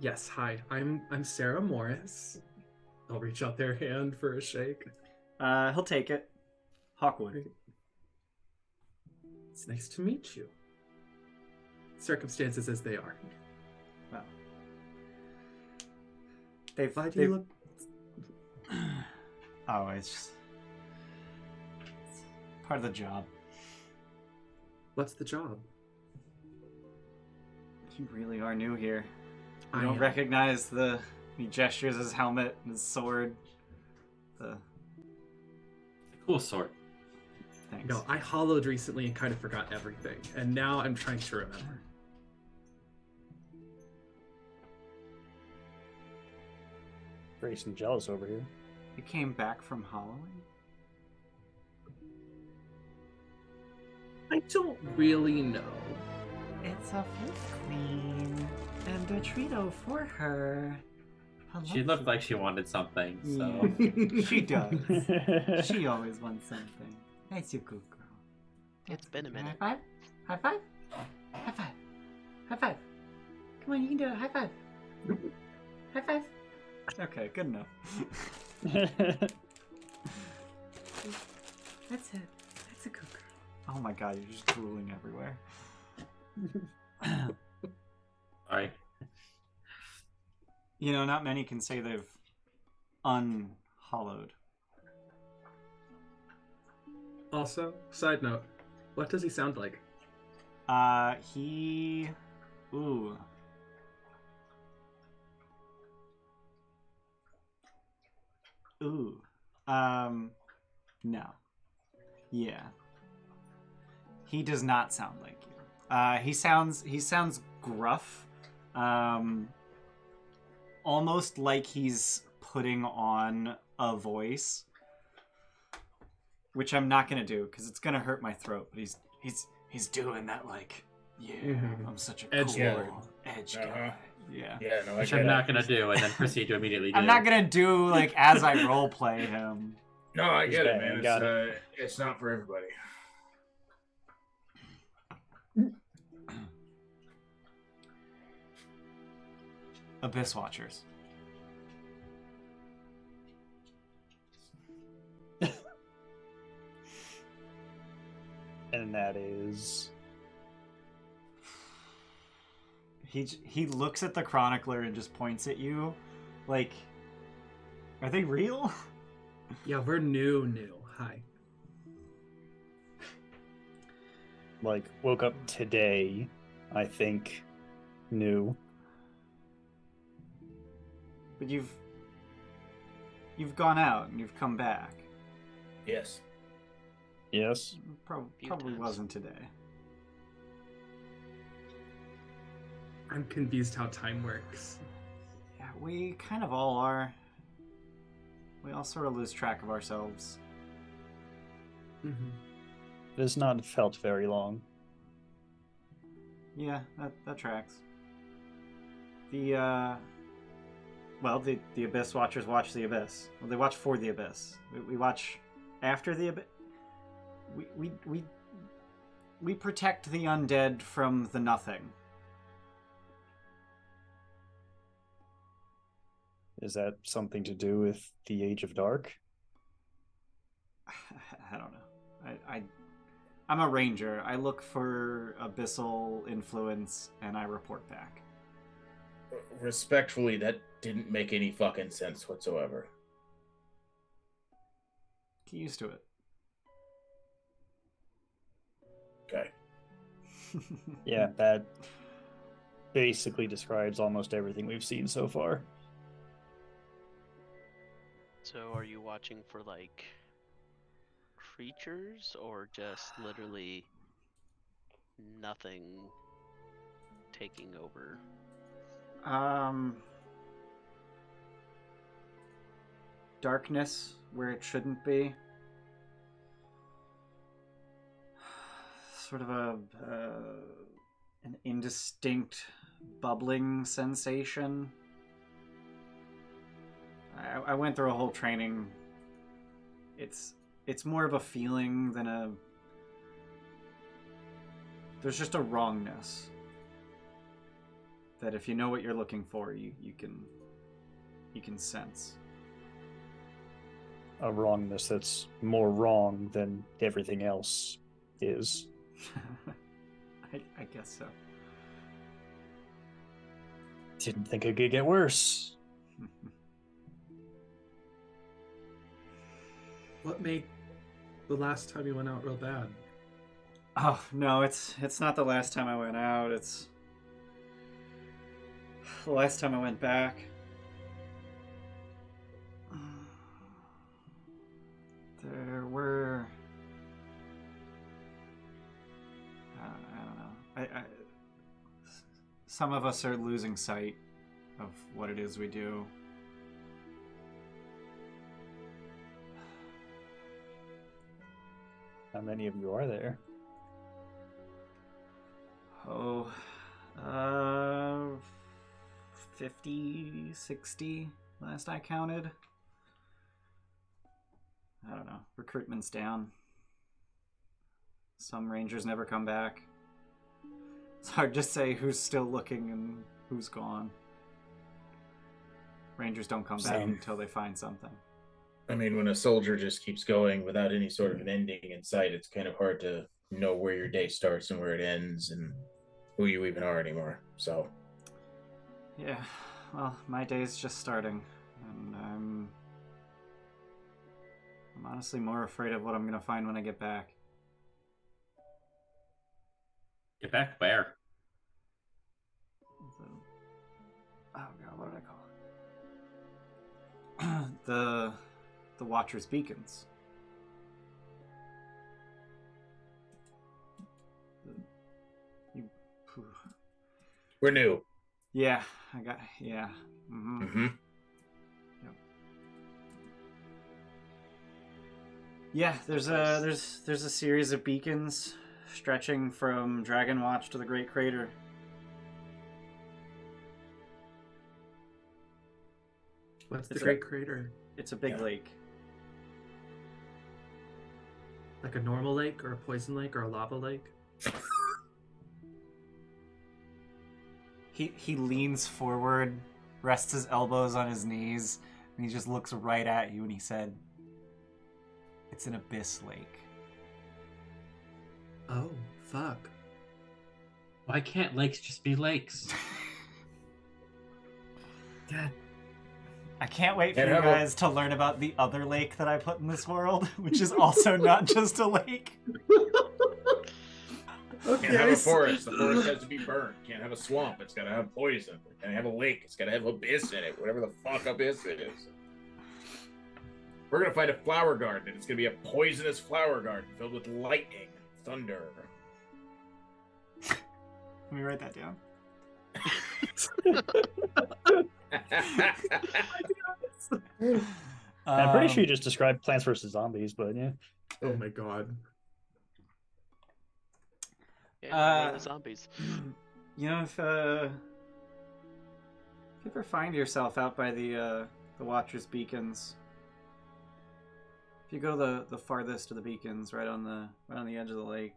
Yes, hi. I'm Ceramorris. I'll reach out their hand for a shake. He'll take it. Hawkwood. It's nice to meet you. Circumstances as they are. Well, Why do you look... Oh, it's part of the job. What's the job? You really are new here. You I don't am. recognize he gestures his helmet and his sword. Cool sword. Thanks. No, I hollowed recently and kind of forgot everything, and now I'm trying to remember. Grayson jealous over here. You came back from hollowing? I don't really know. It's a flip queen and a Trito for her. She looked like she wanted something, so. Yeah, she does. She always wants something. Nice, you good girl. It's been a minute. High five? High five? High five. High five. Come on, you can do it. High five. High five. Okay, good enough. That's it. That's a good girl. Oh my god, you're just drooling everywhere. Sorry. You know, not many can say they've unhollowed. Also, side note, what does he sound like? He... Ooh. Ooh. No. Yeah. He does not sound like you. He sounds gruff. Almost like he's putting on a voice. Which I'm not gonna do, because it's gonna hurt my throat, but he's doing that like, yeah, I'm such a Edge cool lord. edge Uh-huh. guy. Yeah. Yeah, no, Which I'm not gonna do, and then proceed to immediately do. I'm not gonna do like as I role play him. No, I He's get it, bad, man. got It's not for everybody. Abyss Watchers. And that is... He looks at the chronicler and just points at you, like, are they real? Yeah, we're new. Hi. Like, woke up today, I think, new. But you've gone out and you've come back. Yes. Yes? Few Probably times. wasn't today. I'm confused how time works. Yeah, we kind of all are. We all sort of lose track of ourselves. Mm-hmm. It has not felt very long. Yeah, that tracks. The Abyss Watchers watch the Abyss. Well, they watch for the Abyss. We watch after the Abyss. We protect the undead from the nothing. Is that something to do with the Age of Dark? I don't know. I'm a ranger. I look for abyssal influence and I report back. Respectfully, that didn't make any fucking sense whatsoever. Get used to it. Okay. Yeah, that basically describes almost everything we've seen so far. So are you watching for like creatures or just literally nothing taking over? Darkness where it shouldn't be. Sort of an indistinct bubbling sensation. I went through a whole training. It's more of a feeling than a... There's just a wrongness. that if you know what you're looking for, you can sense. A wrongness that's more wrong than everything else is. I guess so. Didn't think it could get worse. What made the last time you went out real bad? Oh no, it's not the last time I went out. It's the last time I went back. There were. I don't know. Some of us are losing sight of what it is we do. How many of you are there? Oh, 50, 60 last I counted. I don't know. Recruitment's down. Some rangers never come back. It's hard to say who's still looking and who's gone. Rangers don't come back until they find something. I mean, when a soldier just keeps going without any sort of an ending in sight, it's kind of hard to know where your day starts and where it ends and who you even are anymore. So, yeah, well, my day's just starting, and I'm honestly more afraid of what I'm gonna find when I get back. Get back where? Oh god, what did I call it? The Watcher's Beacons. we're new. Yeah, yeah. Mm-hmm. Mm-hmm. Yep. Yeah, there's a series of beacons stretching from Dragon Watch to the Great Crater. What's the It's Great Crater? It's a big lake. Like a normal lake or a poison lake or a lava lake? He leans forward, rests his elbows on his knees, and he just looks right at you and he said, "It's an abyss lake." Oh, fuck. Why can't lakes just be lakes? God. I can't wait for And you how about- guys to learn about the other lake that I put in this world, which is also not just a lake. Can't have a forest. The forest has to be burnt. Can't have a swamp. It's got to have poison. Can't have a lake. It's got to have abyss in it. Whatever the fuck abyss it is. We're gonna find a flower garden, and it's gonna be a poisonous flower garden filled with lightning, thunder. Let me write that down. I'm pretty sure you just described Plants vs. Zombies, but yeah. Oh my god. Yeah, the zombies. You know, if you ever find yourself out by the Watcher's Beacons, if you go to the farthest of the beacons, right on the edge of the lake,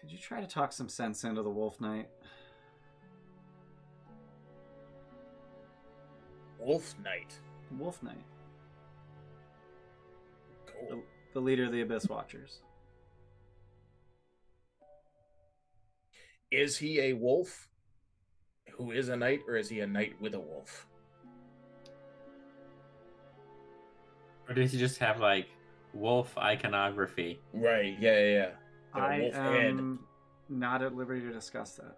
could you try to talk some sense into the Wolf Knight? Wolf Knight. Wolf Knight, Cool. the leader of the Abyss Watchers. Is he a wolf who is a knight, or is he a knight with a wolf? Or does he just have, like, wolf iconography? Right. Yeah. Got a I wolf head. am not at liberty to discuss that.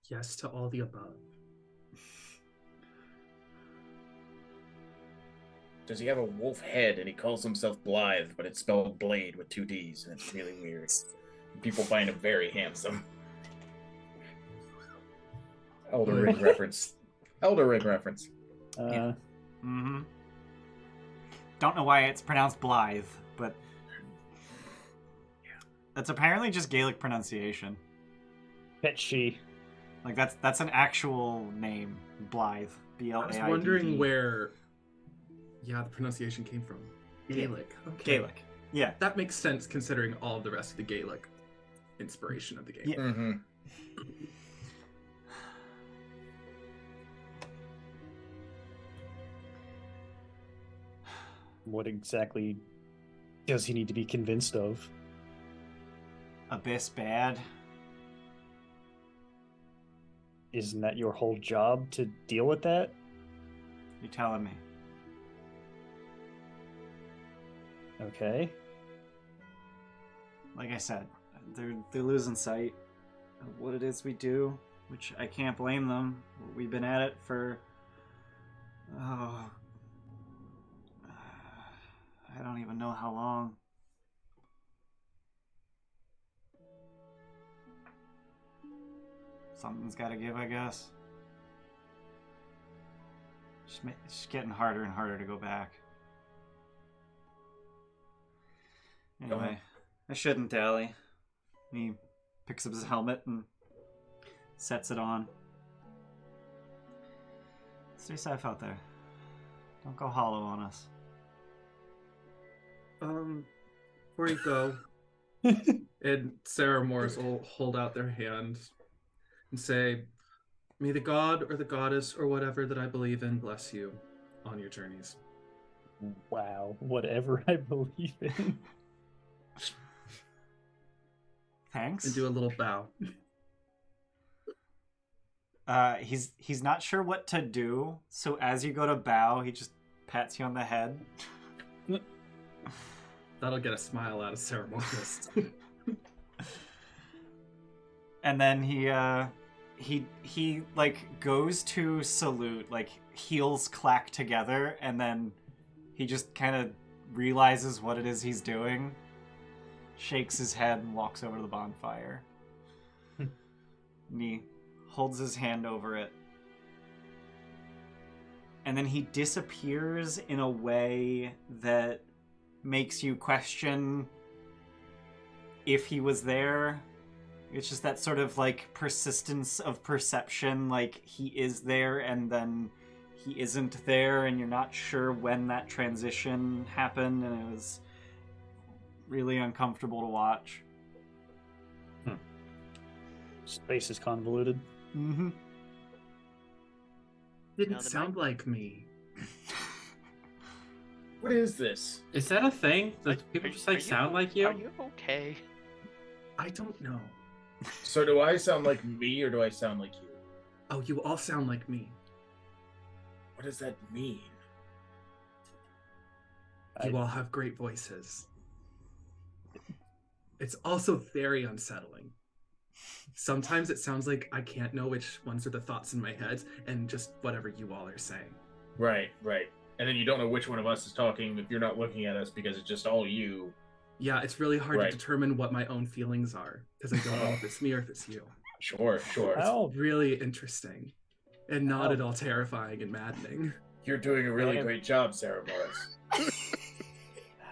Yes to all the above. Does he have a wolf head and he calls himself Blythe, but it's spelled Blade with 2 D's, and it's really weird. People find him very handsome. Elder Ring reference. Elder Ring reference. Yeah. Mm-hmm. Don't know why it's pronounced Blythe, but that's apparently just Gaelic pronunciation. Pet she. Like that's an actual name, Blythe. B-L-A-I-D-D. I was wondering where the pronunciation came from. Gaelic. Okay. Gaelic. Yeah. That makes sense considering all of the rest of the Gaelic. inspiration of the game. Yeah. Mm-hmm. What exactly does he need to be convinced of? Abyss bad. Isn't that your whole job to deal with that? You're telling me. Okay. Like I said, they're losing sight of what it is we do, which I can't blame them. We've been at it for I don't even know how long. Something's got to give, I guess. It's just getting harder and harder to go back. Anyway, I shouldn't dally. He picks up his helmet and sets it on. Stay safe out there. Don't go hollow on us. Before you go, and Ceramorris will hold out their hand and say, "May the god or the goddess or whatever that I believe in bless you on your journeys." Wow, whatever I believe in. Thanks. And do a little bow. He's not sure what to do, so as you go to bow, he just pats you on the head. That'll get a smile out of Ceramorris. And then he like goes to salute, like heels clack together, and then he just kind of realizes what it is he's doing, shakes his head, and walks over to the bonfire. And he holds his hand over it. And then he disappears in a way that makes you question if he was there. It's just that sort of like persistence of perception, like he is there and then he isn't there, and you're not sure when that transition happened, and it was really uncomfortable to watch. Space is convoluted. Mm-hmm. Didn't sound like me. What is this? Is that a thing? Like people just like sound like you? Are you okay? I don't know. So do I sound like me or do I sound like you? Oh, you all sound like me. What does that mean? You all have great voices. It's also very unsettling. Sometimes it sounds like I can't know which ones are the thoughts in my head and just whatever you all are saying. Right. And then you don't know which one of us is talking if you're not looking at us because it's just all you. Yeah, it's really hard Right. to determine what my own feelings are because I don't know if it's me or if it's you. Sure. How, It's really interesting and not at all terrifying and maddening. You're doing a really great job, Ceramorris.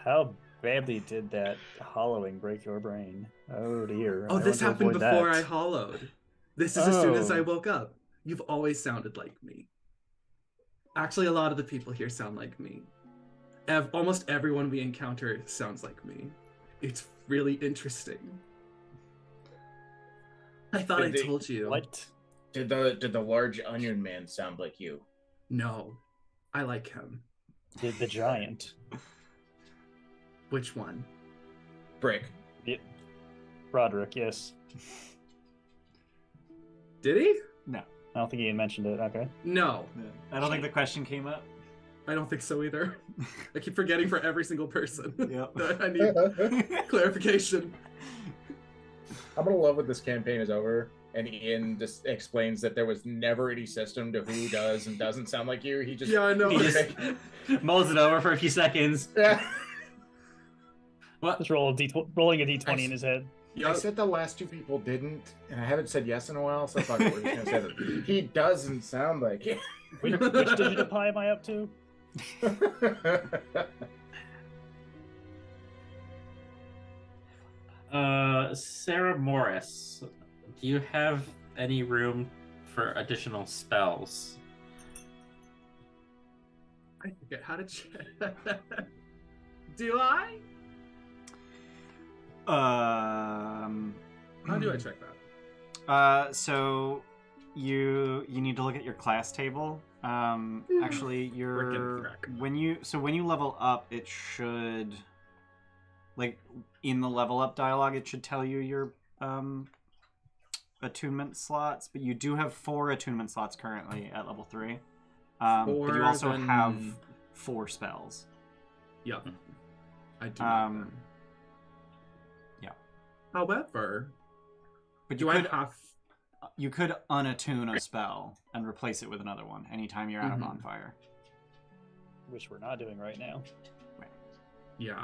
how badly did that hollowing break your brain? Oh dear. Oh, I this want to happened avoid before that. I hollowed. This is as soon as I Oh. woke up. You've always sounded like me. Actually, a lot of the people here sound like me. Almost everyone we encounter sounds like me. It's really interesting. I thought I told you. What? Did the large onion man sound like you? No, I like him. Did the giant? Which one? Brick. Roderick, yes. Did he? No. I don't think he mentioned it. Okay. No, I don't think the question came up. I don't think so either. I keep forgetting for every single person. Yep. That I need clarification. I'm gonna love when this campaign is over and Ian just explains that there was never any system to who does and doesn't sound like you. He just Yeah, I know. He just mulls it over for a few seconds. Yeah. What? Just rolling a d20 in his head. I said the last two people didn't, and I haven't said yes in a while, so I thought we were just gonna say that. He doesn't sound like it. Which digit of pi am I up to? Ceramorris, do you have any room for additional spells? I forget how to check. Do I? do I check that? So you need to look at your class table. Actually, when you level up, it should, like, in the level up dialogue, it should tell you your attunement slots. But you do have 4 attunement slots currently at level 3. But you also have 4 spells. Yep. I do. Yeah. However, but you could unattune a spell and replace it with another one anytime you're at a bonfire. Which we're not doing right now. Right. Yeah.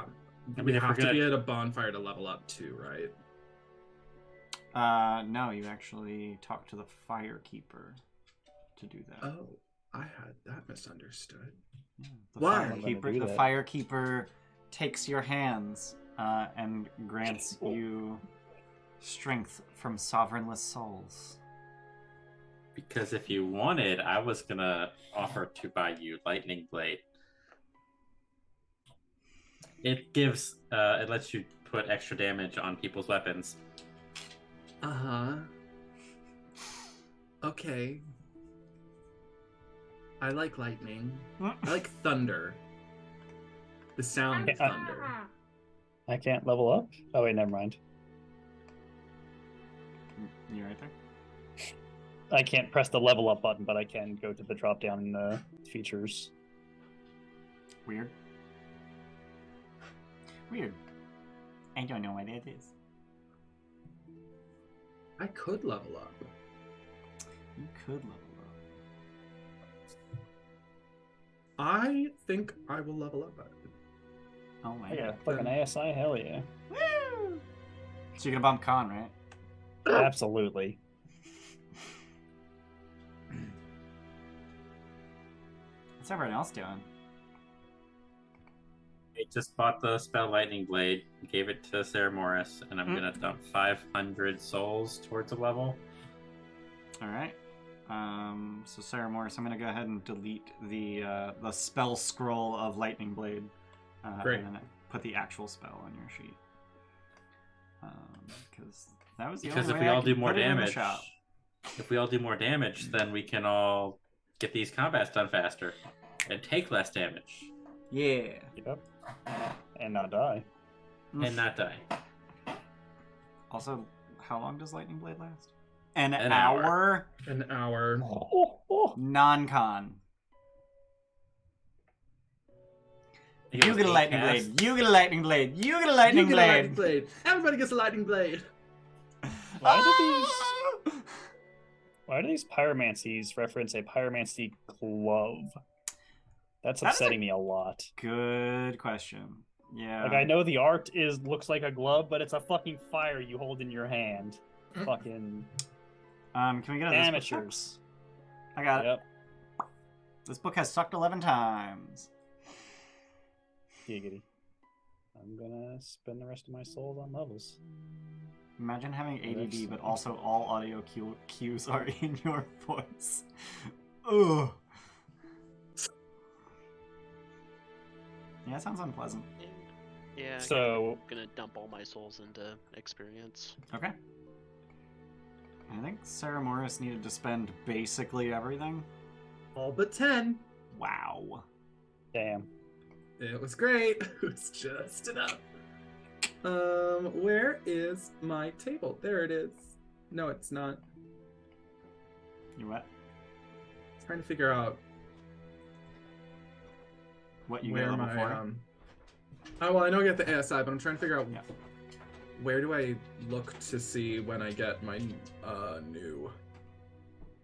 I We mean, have to be at a bonfire to level up too, right? No, you actually talk to the Firekeeper to do that. Oh, I had that misunderstood. Yeah, Why? The Firekeeper takes your hands and grants you strength from sovereignless souls. Because if you wanted, I was gonna offer to buy you Lightning Blade. It gives, it lets you put extra damage on people's weapons. Uh-huh. Okay. I like lightning. I like thunder. The sound of thunder. I can't level up? Oh, wait, never mind. You right there? I can't press the level up button, but I can go to the drop down features. Weird. I don't know what it is. I could level up. You could level up. I think I will level up. Oh my Yeah, god. fucking ASI, hell yeah. Woo! So you're gonna bump Con, right? Absolutely. What's everyone else doing? I just bought the spell Lightning Blade, gave it to Ceramorris, and I'm gonna dump 500 souls towards a level. Alright. So Ceramorris, I'm gonna go ahead and delete the spell scroll of Lightning Blade. Great. And then put the actual spell on your sheet. Because that was the Because only if way we I all could do more put it in the damage, shop. then we can all get these combats done faster and take less damage Yeah. Yep. And not die. and not die. Also, how long does Lightning Blade last? An An hour? An hour. Non-con. It You was get a 8 Lightning casts. Blade. You get a Lightning Blade. You get a Lightning You get a lightning Blade. blade. Everybody gets a lightning blade. Why do these pyromancies reference a pyromancy glove? That's That is upsetting me a lot. Good question. Yeah. Like, I know the art looks like a glove, but it's a fucking fire you hold in your hand. Fucking Can we get a this book? amateurs. I got it. Yep. This book has sucked 11 times. Giggity. I'm gonna spend the rest of my souls on levels. Imagine having ADD, That's- but also all audio cues are in your voice. Ugh. Yeah, that sounds unpleasant. Yeah. So- I'm gonna dump all my souls into experience. Okay. I think Ceramorris needed to spend basically everything. All but 10. Wow. Damn. It was great. It was just enough. Where is my table? There it is. No, it's not. You what? Trying to figure out What you where get level my 4? Oh well, I know I get the ASI, but I'm trying to figure out Yeah. where do I look to see when I get my new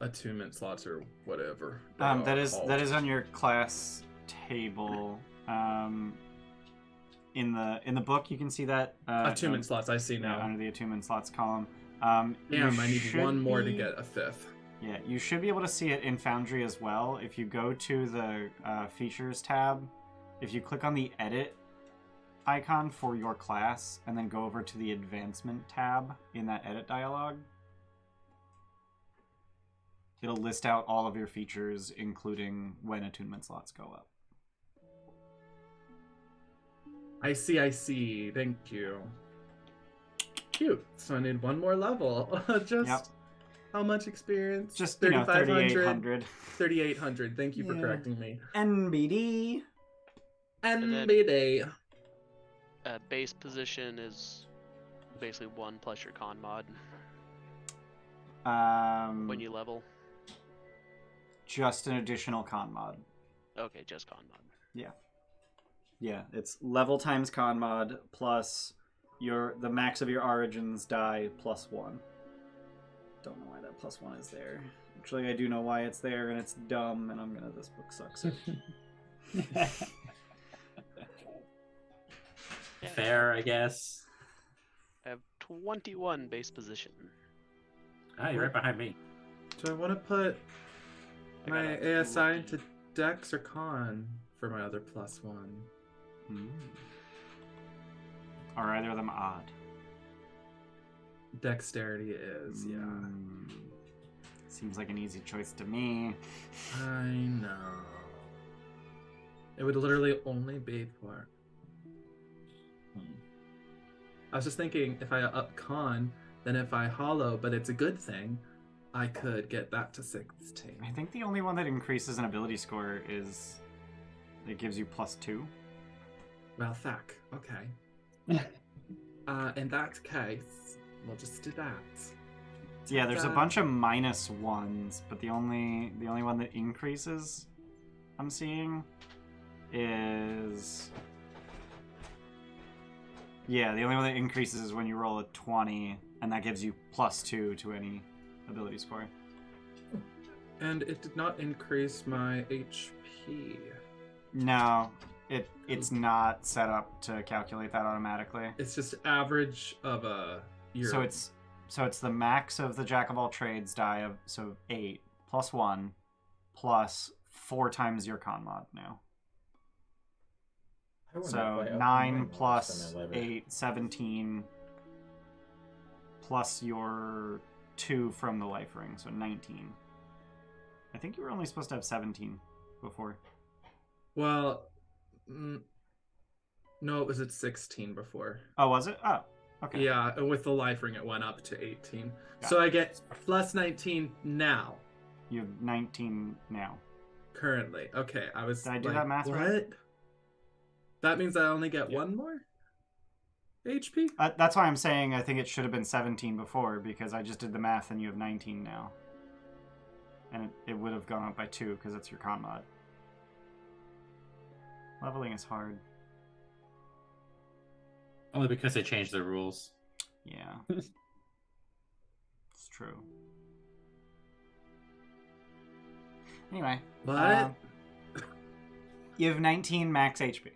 attunement slots or whatever. That is on your class table. In the book, you can see that attunement slots. I see yeah, now. under the attunement slots column. Damn, I need should one more to be- get a 5th. Yeah, you should be able to see it in Foundry as well. If you go to the Features tab, if you click on the Edit icon for your class, and then go over to the Advancement tab in that Edit dialog, it'll list out all of your features, including when attunement slots go up. I see. Thank you. Cute. So I need one more level. Just Yep. how much experience? Just, 3,800. 3,800. Thank you for Yeah. correcting me. NBD. then- NBD. Base position is basically 1 plus your con mod when you level. Just an additional con mod. Okay, just con mod. Yeah, it's level times con mod plus the max of your origins die plus 1. Don't know why that plus 1 is there. Actually, I do know why it's there, and it's dumb, and this book sucks. Fair, I guess. I have 21 base position. Ah, you're right behind me. Do I want to put I my got a ASI lucky- into Dex or Con for my other +1? Are either of them odd? Dexterity is, yeah. Seems like an easy choice to me. I know. It would literally only be for. I was just thinking if I up Con, then if I hollow, but it's a good thing, I could get that to 16. I think the only one that increases an ability score is it gives you +2. Well, fuck. Okay. In that case, we'll just do that. Yeah, there's a bunch of -1s, but the only one that increases I'm seeing is the only one that increases is when you roll a 20, and that gives you +2 to any ability score. And it did not increase my HP. No, it's not set up to calculate that automatically. It's just average of a year. So it's the max of the Jack of all trades die of 8 plus 1 plus 4 times your con mod now. I wonder So if I upped 9 mine plus last time I levered. 8, 17 plus your 2 from the life ring, so 19. I think you were only supposed to have 17 before. Well, no, it was at 16 before. Oh, was it? Oh, okay. Yeah, and with the life ring, it went up to 18. Got So I get plus 19 now, You have 19 now. currently. Okay, I was Did I do like, that math what? right? That means I only get Yeah. 1 more HP? That's why I'm saying I think it should have been 17 before, because I just did the math and you have 19 now. And it would have gone up by 2 because it's your con mod. Leveling is hard. Only because they changed the rules. Yeah. It's true. Anyway. What? You have 19 max HP.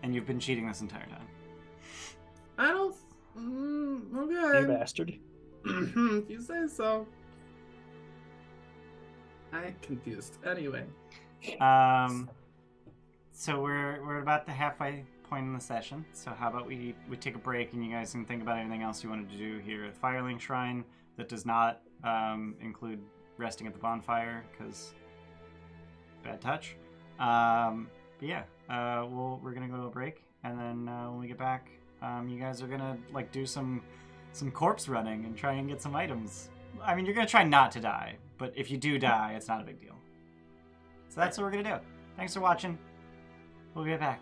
And you've been cheating this entire time. I don't. You Okay. bastard. If you say so. I ain't confused. Anyway. So we're about the halfway point in the session. So how about we take a break and you guys can think about anything else you wanted to do here at Firelink Shrine that does not include resting at the bonfire, because bad touch. But yeah, we're gonna go to a break, and then when we get back, you guys are gonna do some corpse running and try and get some items. I mean, you're gonna try not to die, but if you do die, it's not a big deal. So that's what we're gonna do. Thanks for watching. We'll be right back.